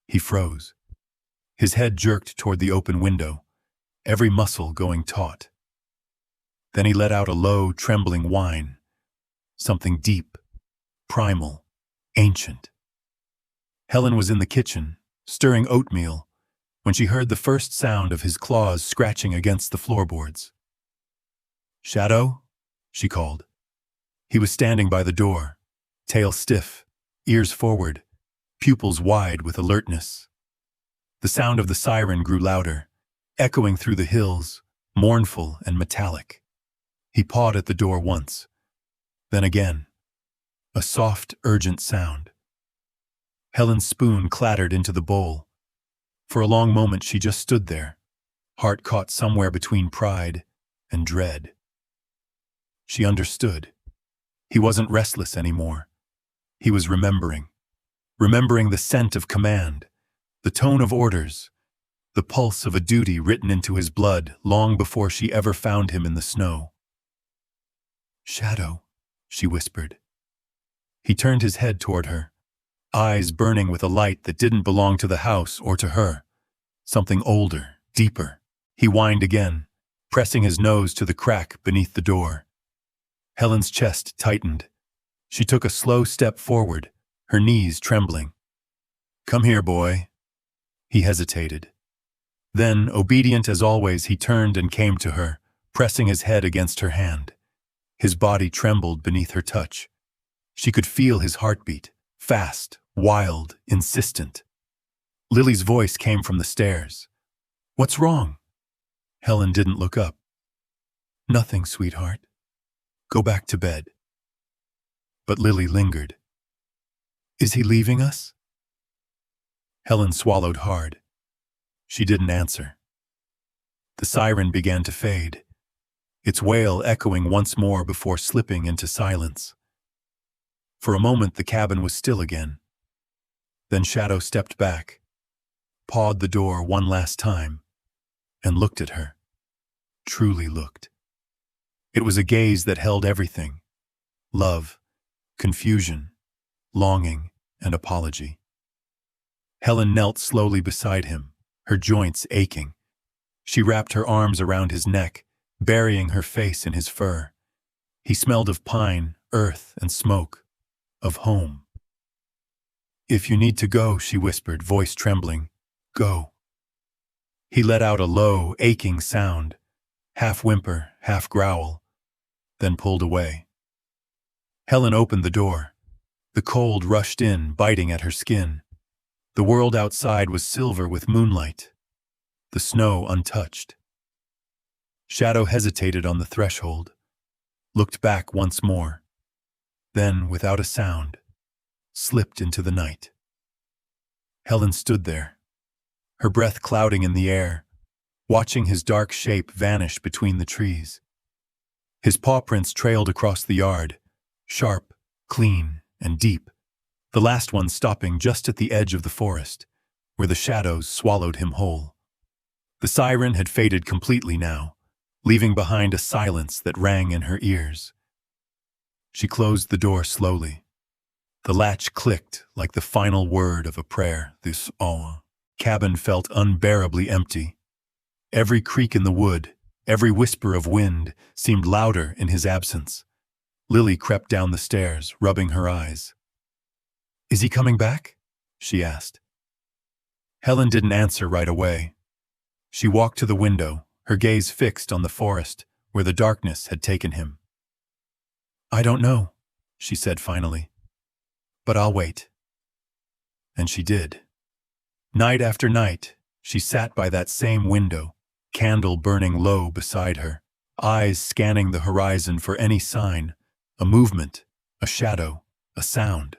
He froze. His head jerked toward the open window, every muscle going taut. Then he let out a low, trembling whine, something deep, primal, ancient. Helen was in the kitchen, stirring oatmeal, when she heard the first sound of his claws scratching against the floorboards. "Shadow?" she called. He was standing by the door, tail stiff, ears forward, pupils wide with alertness. The sound of the siren grew louder, echoing through the hills, mournful and metallic. He pawed at the door once, then again. A soft, urgent sound. Helen's spoon clattered into the bowl. For a long moment she just stood there, heart caught somewhere between pride and dread. She understood. He wasn't restless anymore. He was remembering the scent of command, the tone of orders, the pulse of a duty written into his blood long before she ever found him in the snow. "Shadow," she whispered. He turned his head toward her, eyes burning with a light that didn't belong to the house or to her. Something older, deeper. He whined again, pressing his nose to the crack beneath the door. Helen's chest tightened. She took a slow step forward, her knees trembling. "Come here, boy." He hesitated. Then, obedient as always, he turned and came to her, pressing his head against her hand. His body trembled beneath her touch. She could feel his heartbeat, fast, wild, insistent. Lily's voice came from the stairs. "What's wrong?" Helen didn't look up. "Nothing, sweetheart. Go back to bed." But Lily lingered. "Is he leaving us?" Helen swallowed hard. She didn't answer. The siren began to fade, its wail echoing once more before slipping into silence. For a moment the cabin was still again. Then Shadow stepped back, pawed the door one last time, and looked at her. Truly looked. It was a gaze that held everything: love, confusion, longing, and apology. Helen knelt slowly beside him, her joints aching. She wrapped her arms around his neck, burying her face in his fur. He smelled of pine, earth, and smoke, of home. "If you need to go," she whispered, voice trembling, "go." He let out a low, aching sound, half whimper, half growl, then pulled away. Helen opened the door. The cold rushed in, biting at her skin. The world outside was silver with moonlight, the snow untouched. Shadow hesitated on the threshold, looked back once more, then, without a sound, slipped into the night. Helen stood there, her breath clouding in the air, watching his dark shape vanish between the trees. His paw prints trailed across the yard, sharp, clean, and deep, the last one stopping just at the edge of the forest, where the shadows swallowed him whole. The siren had faded completely now, leaving behind a silence that rang in her ears. She closed the door slowly. The latch clicked like the final word of a prayer. This cabin felt unbearably empty. Every creak in the wood, every whisper of wind seemed louder in his absence. Lily crept down the stairs, rubbing her eyes. "Is he coming back?" she asked. Helen didn't answer right away. She walked to the window, her gaze fixed on the forest where the darkness had taken him. "I don't know," she said finally, "but I'll wait." And she did. Night after night, she sat by that same window, candle burning low beside her, eyes scanning the horizon for any sign, a movement, a shadow, a sound.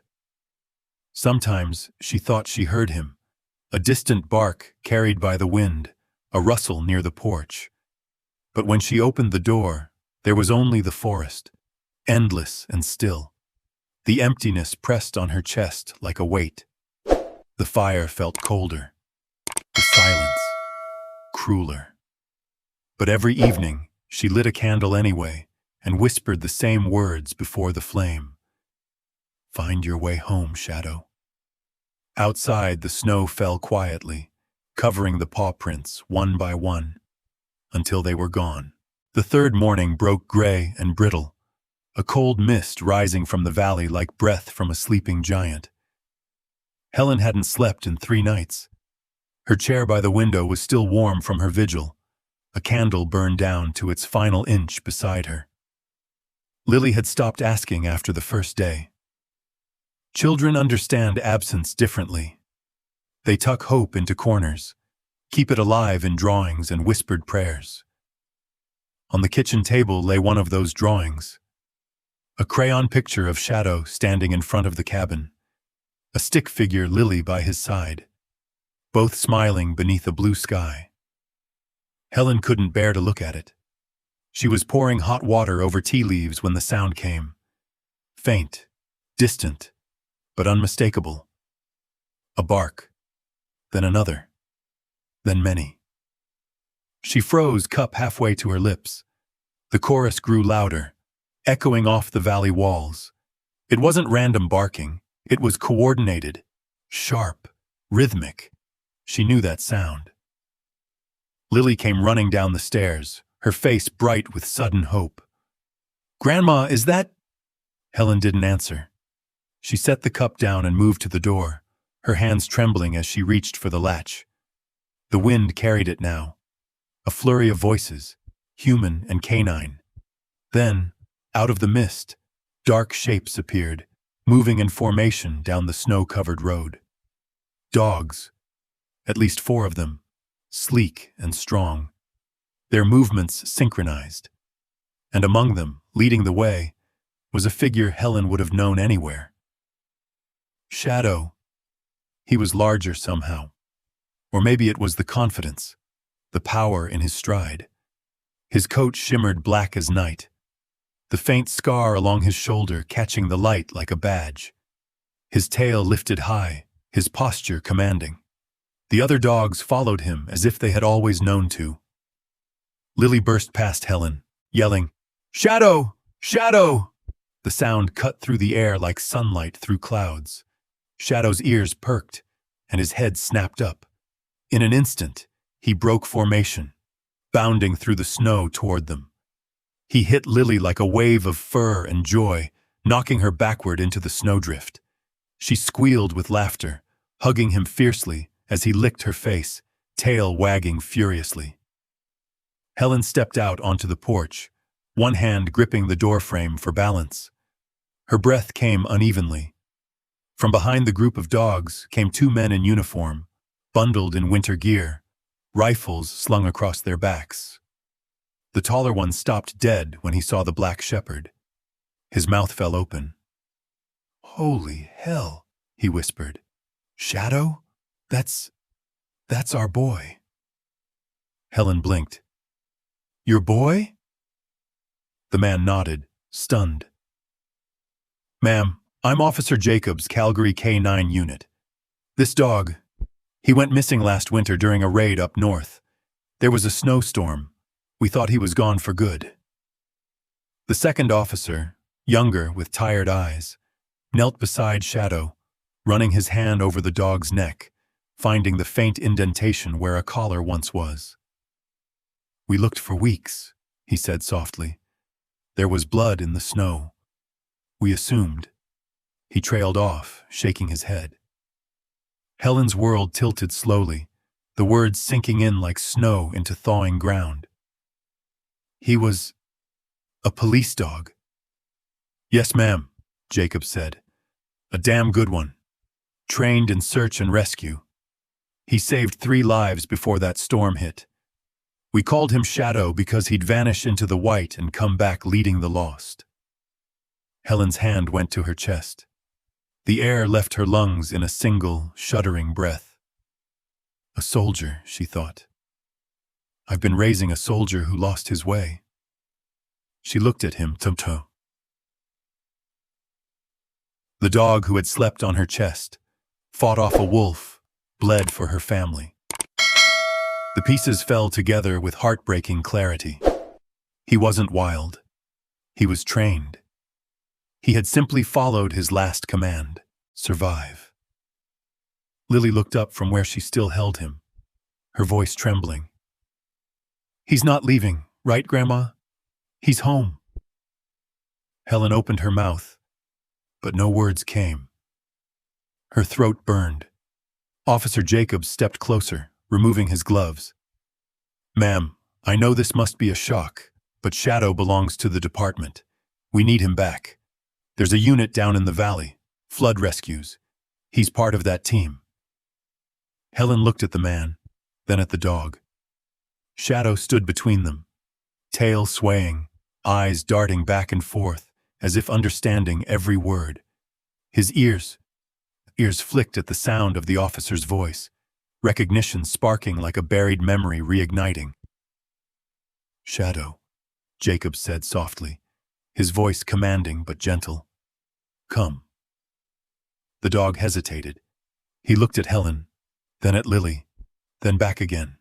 Sometimes she thought she heard him, a distant bark carried by the wind, a rustle near the porch. But when she opened the door, There was only the forest, endless and still. The emptiness pressed on her chest like a weight. The fire felt colder, the silence crueler. But every evening, she lit a candle anyway and whispered the same words before the flame. "Find your way home, Shadow." Outside, the snow fell quietly, covering the paw prints one by one, until they were gone. The third morning broke gray and brittle, a cold mist rising from the valley like breath from a sleeping giant. Helen hadn't slept in 3 nights. Her chair by the window was still warm from her vigil. A candle burned down to its final inch beside her. Lily had stopped asking after the first day. Children understand absence differently. They tuck hope into corners, keep it alive in drawings and whispered prayers. On the kitchen table lay one of those drawings. A crayon picture of Shadow standing in front of the cabin. A stick figure, Lily, by his side, both smiling beneath a blue sky. Helen couldn't bear to look at it. She was pouring hot water over tea leaves when the sound came. Faint, distant, but unmistakable. A bark, then another, then many. She froze, cup halfway to her lips. The chorus grew louder, echoing off the valley walls. It wasn't random barking. It was coordinated, sharp, rhythmic. She knew that sound. Lily came running down the stairs, her face bright with sudden hope. "Grandma, is that—" Helen didn't answer. She set the cup down and moved to the door, her hands trembling as she reached for the latch. The wind carried it now. A flurry of voices, human and canine. Then, out of the mist, dark shapes appeared, moving in formation down the snow-covered road. Dogs, at least 4 of them, sleek and strong, their movements synchronized. And among them, leading the way, was a figure Helen would have known anywhere. Shadow. He was larger somehow. Or maybe it was the confidence, the power in his stride. His coat shimmered black as night, the faint scar along his shoulder catching the light like a badge. His tail lifted high, his posture commanding. The other dogs followed him as if they had always known to. Lily burst past Helen, yelling, "Shadow! Shadow!" The sound cut through the air like sunlight through clouds. Shadow's ears perked, and his head snapped up. In an instant, he broke formation, bounding through the snow toward them. He hit Lily like a wave of fur and joy, knocking her backward into the snowdrift. She squealed with laughter, hugging him fiercely as he licked her face, tail wagging furiously. Helen stepped out onto the porch, one hand gripping the doorframe for balance. Her breath came unevenly. From behind the group of dogs came 2 men in uniform, bundled in winter gear, rifles slung across their backs. The taller one stopped dead when he saw the black shepherd. His mouth fell open. "Holy hell," he whispered. "Shadow? That's our boy." Helen blinked. "Your boy?" The man nodded, stunned. "Ma'am, I'm Officer Jacobs, Calgary K-9 unit. This dog, he went missing last winter during a raid up north. There was a snowstorm. We thought he was gone for good." The second officer, younger with tired eyes, knelt beside Shadow, running his hand over the dog's neck, finding the faint indentation where a collar once was. "We looked for weeks," he said softly. "There was blood in the snow. We assumed." He trailed off, shaking his head. Helen's world tilted slowly, the words sinking in like snow into thawing ground. "He was a police dog." "Yes, ma'am," Jacob said. "A damn good one. Trained in search and rescue. He saved 3 lives before that storm hit. We called him Shadow because he'd vanish into the white and come back leading the lost." Helen's hand went to her chest. The air left her lungs in a single, shuddering breath. A soldier, she thought. I've been raising a soldier who lost his way. She looked at him, tum-tum. The dog who had slept on her chest, fought off a wolf, bled for her family. The pieces fell together with heartbreaking clarity. He wasn't wild. He was trained. He had simply followed his last command, survive. Lily looked up from where she still held him, her voice trembling. He's not leaving, right, Grandma? He's home. Helen opened her mouth, but no words came. Her throat burned. Officer Jacobs stepped closer, removing his gloves. Ma'am, I know this must be a shock, but Shadow belongs to the department. We need him back. There's a unit down in the valley, flood rescues. He's part of that team. Helen looked at the man, then at the dog. Shadow stood between them, tail swaying, eyes darting back and forth, as if understanding every word. His ears flicked at the sound of the officer's voice, recognition sparking like a buried memory reigniting. Shadow, Jacob said softly, his voice commanding but gentle. Come. The dog hesitated. He looked at Helen, then at Lily, then back again.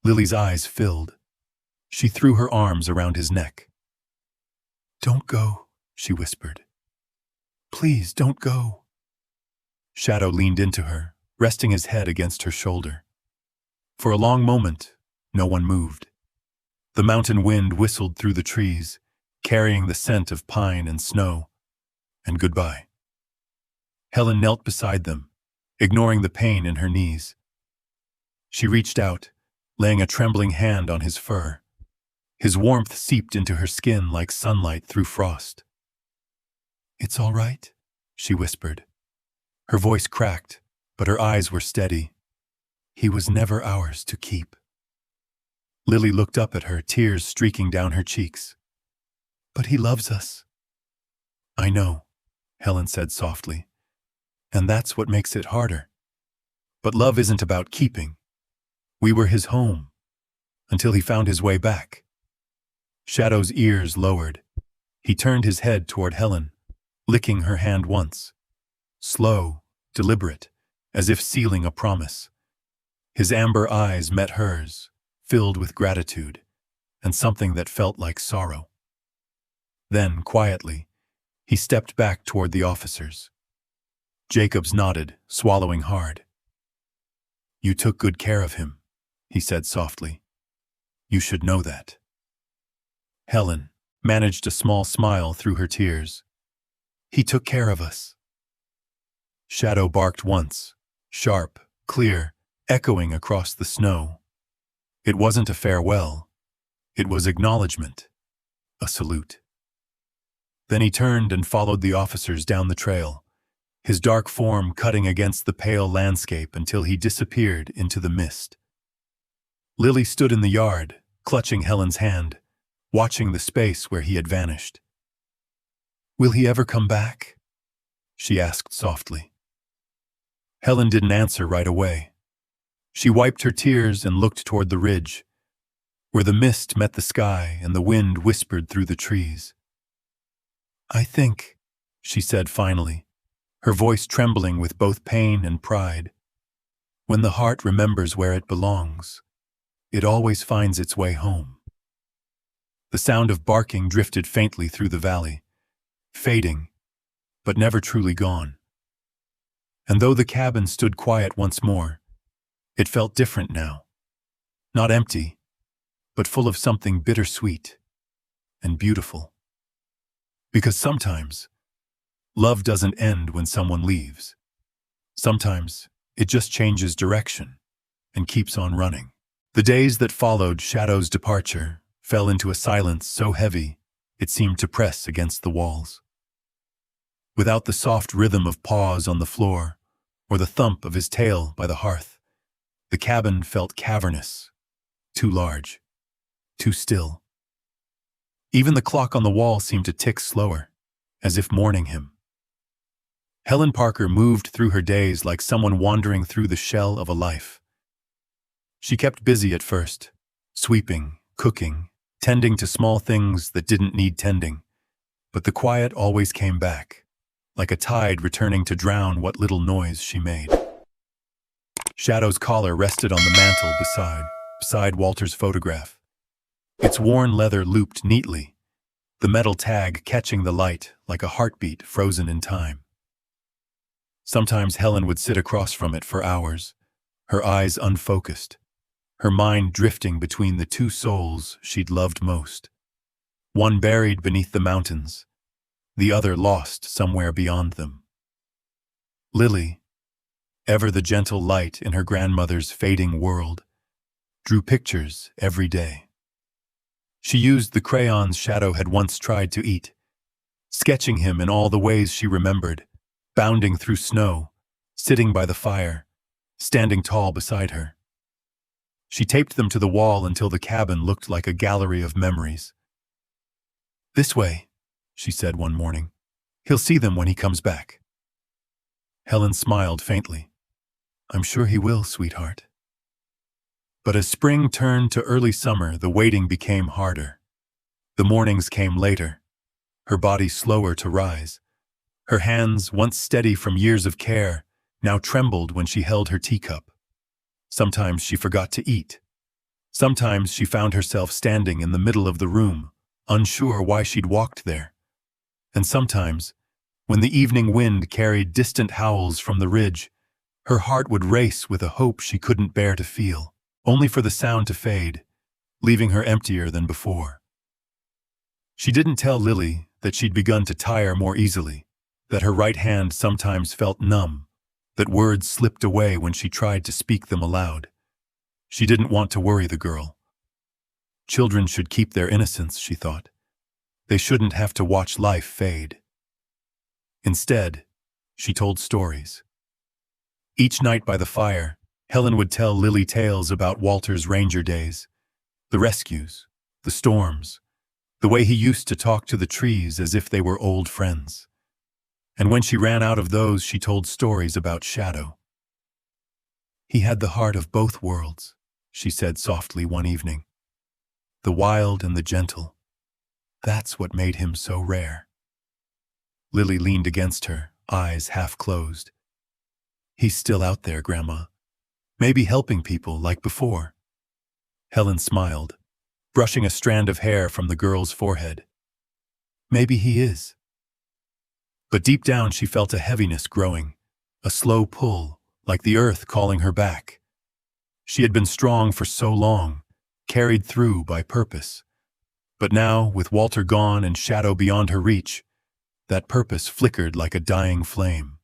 Lily's eyes filled. She threw her arms around his neck. Don't go, she whispered. Please don't go. Shadow leaned into her, resting his head against her shoulder. For a long moment, no one moved. The mountain wind whistled through the trees, carrying the scent of pine and snow. And goodbye. Helen knelt beside them, ignoring the pain in her knees. She reached out, laying a trembling hand on his fur. His warmth seeped into her skin like sunlight through frost. It's all right, she whispered. Her voice cracked, but her eyes were steady. He was never ours to keep. Lily looked up at her, tears streaking down her cheeks. But he loves us. I know, Helen said softly. And that's what makes it harder. But love isn't about keeping. We were his home, until he found his way back. Shadow's ears lowered. He turned his head toward Helen, licking her hand once. Slow, deliberate, as if sealing a promise. His amber eyes met hers, filled with gratitude, and something that felt like sorrow. Then, quietly, he stepped back toward the officers. Jacobs nodded, swallowing hard. You took good care of him, he said softly. You should know that. Helen managed a small smile through her tears. He took care of us. Shadow barked once, sharp, clear, echoing across the snow. It wasn't a farewell. It was acknowledgement, a salute. Then he turned and followed the officers down the trail, his dark form cutting against the pale landscape until he disappeared into the mist. Lily stood in the yard, clutching Helen's hand, watching the space where he had vanished. Will he ever come back? She asked softly. Helen didn't answer right away. She wiped her tears and looked toward the ridge, where the mist met the sky and the wind whispered through the trees. I think, she said finally, her voice trembling with both pain and pride, when the heart remembers where it belongs, it always finds its way home. The sound of barking drifted faintly through the valley, fading, but never truly gone. And though the cabin stood quiet once more, it felt different now. Not empty, but full of something bittersweet and beautiful. Because sometimes, love doesn't end when someone leaves. Sometimes, it just changes direction and keeps on running. The days that followed Shadow's departure fell into a silence so heavy it seemed to press against the walls. Without the soft rhythm of paws on the floor or the thump of his tail by the hearth, the cabin felt cavernous, too large, too still. Even the clock on the wall seemed to tick slower, as if mourning him. Helen Parker moved through her days like someone wandering through the shell of a life. She kept busy at first, sweeping, cooking, tending to small things that didn't need tending. But the quiet always came back, like a tide returning to drown what little noise she made. Shadow's collar rested on the mantel beside Walter's photograph. Its worn leather looped neatly, the metal tag catching the light like a heartbeat frozen in time. Sometimes Helen would sit across from it for hours, her eyes unfocused, her mind drifting between the two souls she'd loved most. One buried beneath the mountains, the other lost somewhere beyond them. Lily, ever the gentle light in her grandmother's fading world, drew pictures every day. She used the crayons Shadow had once tried to eat, sketching him in all the ways she remembered, bounding through snow, sitting by the fire, standing tall beside her. She taped them to the wall until the cabin looked like a gallery of memories. "This way," she said one morning. "He'll see them when he comes back." Helen smiled faintly. "I'm sure he will, sweetheart." But as spring turned to early summer, the waiting became harder. The mornings came later, her body slower to rise. Her hands, once steady from years of care, now trembled when she held her teacup. Sometimes she forgot to eat. Sometimes she found herself standing in the middle of the room, unsure why she'd walked there. And sometimes, when the evening wind carried distant howls from the ridge, her heart would race with a hope she couldn't bear to feel, only for the sound to fade, leaving her emptier than before. She didn't tell Lily that she'd begun to tire more easily, that her right hand sometimes felt numb, that words slipped away when she tried to speak them aloud. She didn't want to worry the girl. Children should keep their innocence, she thought. They shouldn't have to watch life fade. Instead, she told stories. Each night by the fire, Helen would tell Lily tales about Walter's ranger days, the rescues, the storms, the way he used to talk to the trees as if they were old friends. And when she ran out of those, she told stories about Shadow. "He had the heart of both worlds," she said softly one evening. "The wild and the gentle. That's what made him so rare." Lily leaned against her, eyes half closed. "He's still out there, Grandma. Maybe helping people like before." Helen smiled, brushing a strand of hair from the girl's forehead. "Maybe he is." But deep down she felt a heaviness growing, a slow pull, like the earth calling her back. She had been strong for so long, carried through by purpose. But now, with Walter gone and Shadow beyond her reach, that purpose flickered like a dying flame.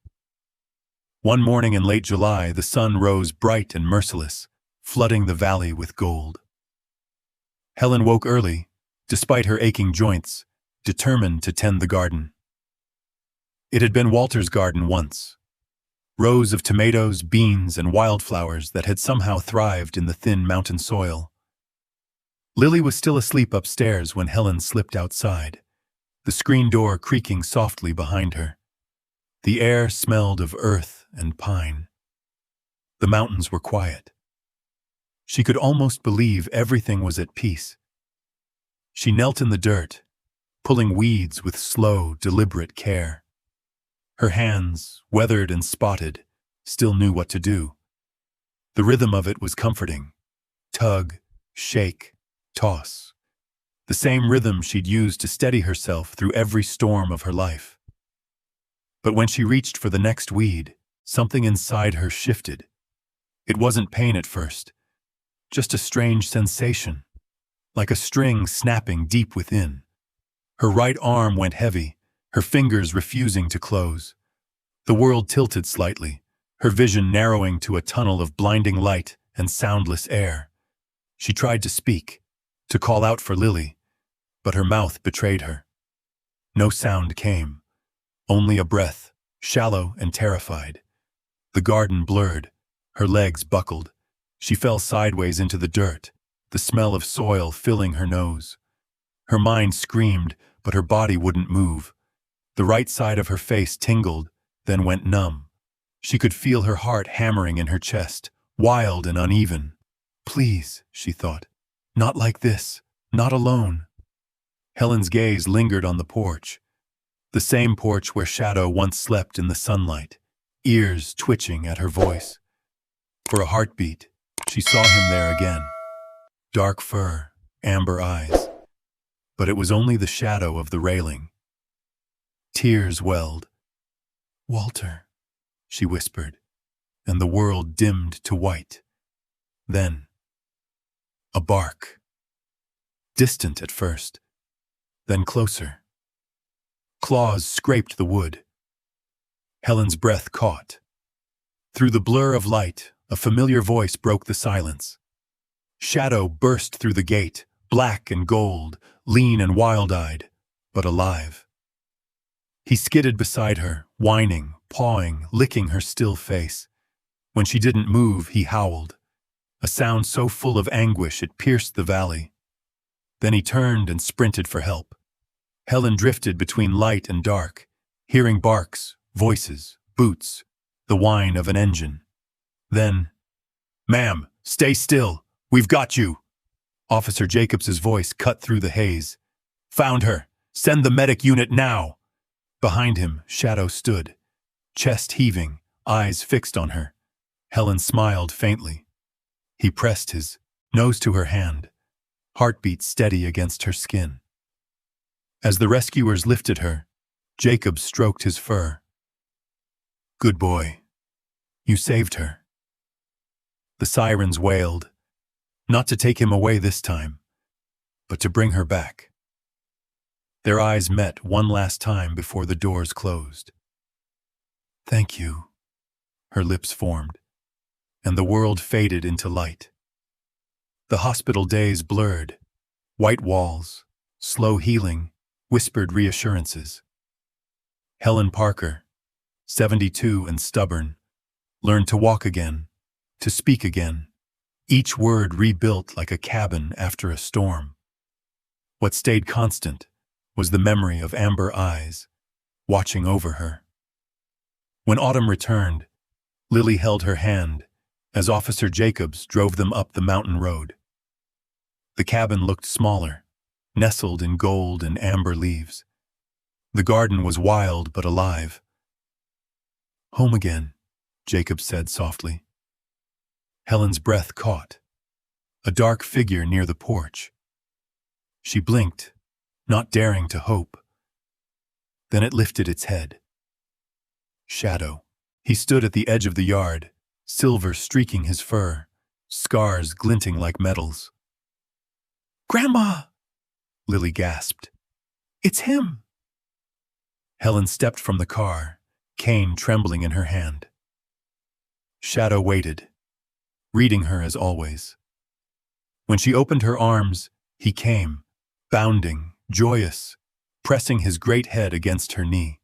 One morning in late July, the sun rose bright and merciless, flooding the valley with gold. Helen woke early, despite her aching joints, determined to tend the garden. It had been Walter's garden once. Rows of tomatoes, beans, and wildflowers that had somehow thrived in the thin mountain soil. Lily was still asleep upstairs when Helen slipped outside, the screen door creaking softly behind her. The air smelled of earth and pine. The mountains were quiet. She could almost believe everything was at peace. She knelt in the dirt, pulling weeds with slow, deliberate care. Her hands, weathered and spotted, still knew what to do. The rhythm of it was comforting. Tug, shake, toss. The same rhythm she'd used to steady herself through every storm of her life. But when she reached for the next weed, something inside her shifted. It wasn't pain at first, just a strange sensation, like a string snapping deep within. Her right arm went heavy, her fingers refusing to close. The world tilted slightly, her vision narrowing to a tunnel of blinding light and soundless air. She tried to speak, to call out for Lily, but her mouth betrayed her. No sound came, only a breath, shallow and terrified. The garden blurred, her legs buckled. She fell sideways into the dirt, the smell of soil filling her nose. Her mind screamed, but her body wouldn't move. The right side of her face tingled, then went numb. She could feel her heart hammering in her chest, wild and uneven. "Please," she thought, "not like this. Not alone. Helen's gaze lingered on the porch. The same porch where Shadow once slept in the sunlight, ears twitching at her voice. For a heartbeat, she saw him there again. Dark fur, amber eyes. But it was only the shadow of the railing. Tears welled. "Walter," she whispered, and the world dimmed to white. Then, a bark. Distant at first, then closer. Claws scraped the wood. Helen's breath caught. Through the blur of light, a familiar voice broke the silence. Shadow burst through the gate, black and gold, lean and wild-eyed, but alive. He skidded beside her, whining, pawing, licking her still face. When she didn't move, he howled, a sound so full of anguish it pierced the valley. Then he turned and sprinted for help. Helen drifted between light and dark, hearing barks, voices, boots, the whine of an engine. Then, "Ma'am, stay still. We've got you." Officer Jacobs's voice cut through the haze. "Found her. Send the medic unit now." Behind him, Shadow stood, chest heaving, eyes fixed on her. Helen smiled faintly. He pressed his nose to her hand, heartbeat steady against her skin. As the rescuers lifted her, Jacobs stroked his fur. "Good boy. You saved her." The sirens wailed, not to take him away this time, but to bring her back. Their eyes met one last time before the doors closed. "Thank you," her lips formed, and the world faded into light. The hospital days blurred, white walls, slow healing, whispered reassurances. Helen Parker, 72 and stubborn, learned to walk again, to speak again, each word rebuilt like a cabin after a storm. What stayed constant was the memory of amber eyes, watching over her. When autumn returned, Lily held her hand as Officer Jacobs drove them up the mountain road. The cabin looked smaller, nestled in gold and amber leaves. The garden was wild but alive. "Home again," Jacobs said softly. Helen's breath caught. A dark figure near the porch. She blinked, not daring to hope. Then it lifted its head. Shadow. He stood at the edge of the yard, silver streaking his fur, scars glinting like metals. "Grandma!" Lily gasped. "It's him!" Helen stepped from the car, cane trembling in her hand. Shadow waited, reading her as always. When she opened her arms, he came, bounding, joyous, pressing his great head against her knee.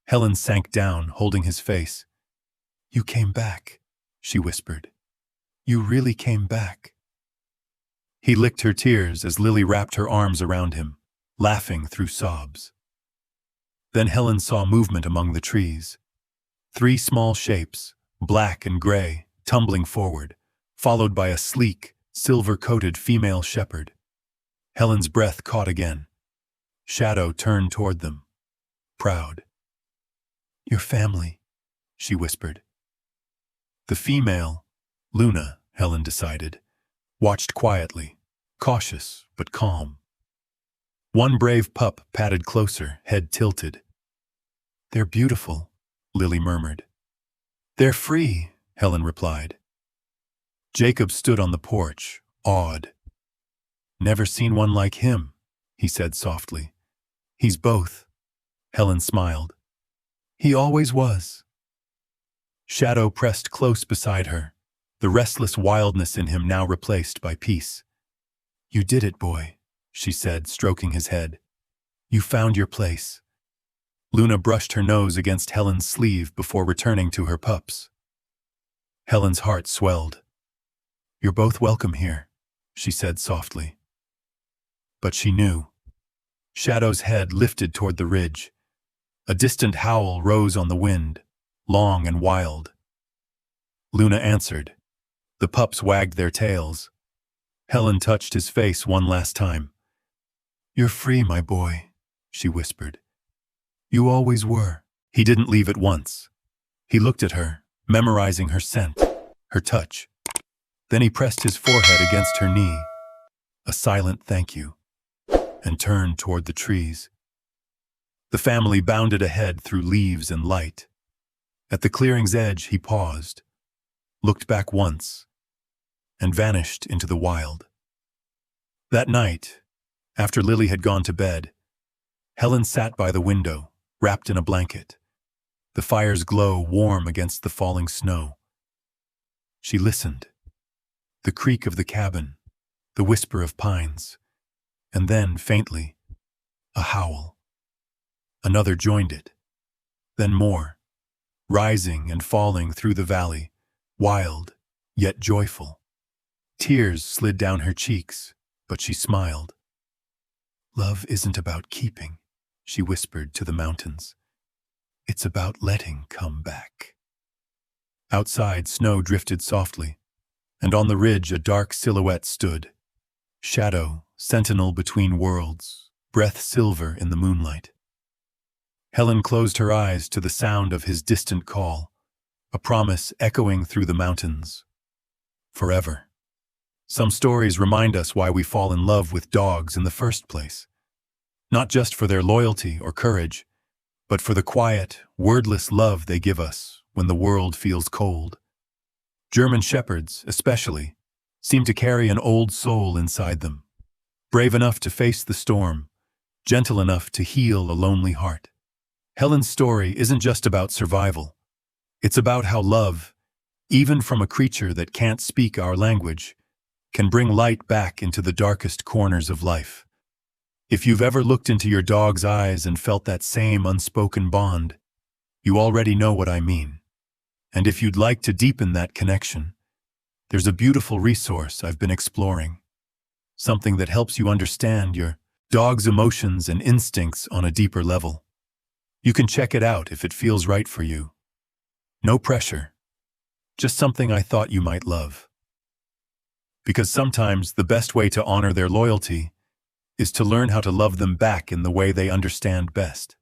Helen sank down, holding his face. "You came back," she whispered. "You really came back." He licked her tears as Lily wrapped her arms around him, laughing through sobs. Then Helen saw movement among the trees. 3 small shapes, black and gray, tumbling forward, followed by a sleek, silver-coated female shepherd. Helen's breath caught again. Shadow turned toward them, proud. "Your family," she whispered. The female, Luna, Helen decided, watched quietly, cautious but calm. One brave pup padded closer, head tilted. "They're beautiful," Lily murmured. "They're free," Helen replied. Jacob stood on the porch, awed. "Never seen one like him," he said softly. "He's both." Helen smiled. "He always was." Shadow pressed close beside her, the restless wildness in him now replaced by peace. "You did it, boy," she said, stroking his head. "You found your place." Luna brushed her nose against Helen's sleeve before returning to her pups. Helen's heart swelled. "You're both welcome here," she said softly. But she knew. Shadow's head lifted toward the ridge. A distant howl rose on the wind, long and wild. Luna answered. The pups wagged their tails. Helen touched his face one last time. "You're free, my boy," she whispered. "You always were." He didn't leave at once. He looked at her, memorizing her scent, her touch. Then he pressed his forehead against her knee, a silent thank you, and turned toward the trees. The family bounded ahead through leaves and light. At the clearing's edge, he paused, looked back once, and vanished into the wild. That night, after Lily had gone to bed, Helen sat by the window, wrapped in a blanket, the fire's glow warm against the falling snow. She listened. The creak of the cabin, the whisper of pines, and then, faintly, a howl. Another joined it, then more, rising and falling through the valley, wild, yet joyful. Tears slid down her cheeks, but she smiled. "Love isn't about keeping," she whispered to the mountains. "It's about letting come back." Outside, snow drifted softly, and on the ridge a dark silhouette stood. Shadow, sentinel between worlds, breath silver in the moonlight. Helen closed her eyes to the sound of his distant call, a promise echoing through the mountains. Forever. Some stories remind us why we fall in love with dogs in the first place. Not just for their loyalty or courage, but for the quiet, wordless love they give us when the world feels cold. German shepherds, especially, seem to carry an old soul inside them, brave enough to face the storm, gentle enough to heal a lonely heart. Helen's story isn't just about survival. It's about how love, even from a creature that can't speak our language, can bring light back into the darkest corners of life. If you've ever looked into your dog's eyes and felt that same unspoken bond, you already know what I mean. And if you'd like to deepen that connection, there's a beautiful resource I've been exploring. Something that helps you understand your dog's emotions and instincts on a deeper level. You can check it out if it feels right for you. No pressure. Just something I thought you might love. Because sometimes the best way to honor their loyalty is to learn how to love them back in the way they understand best.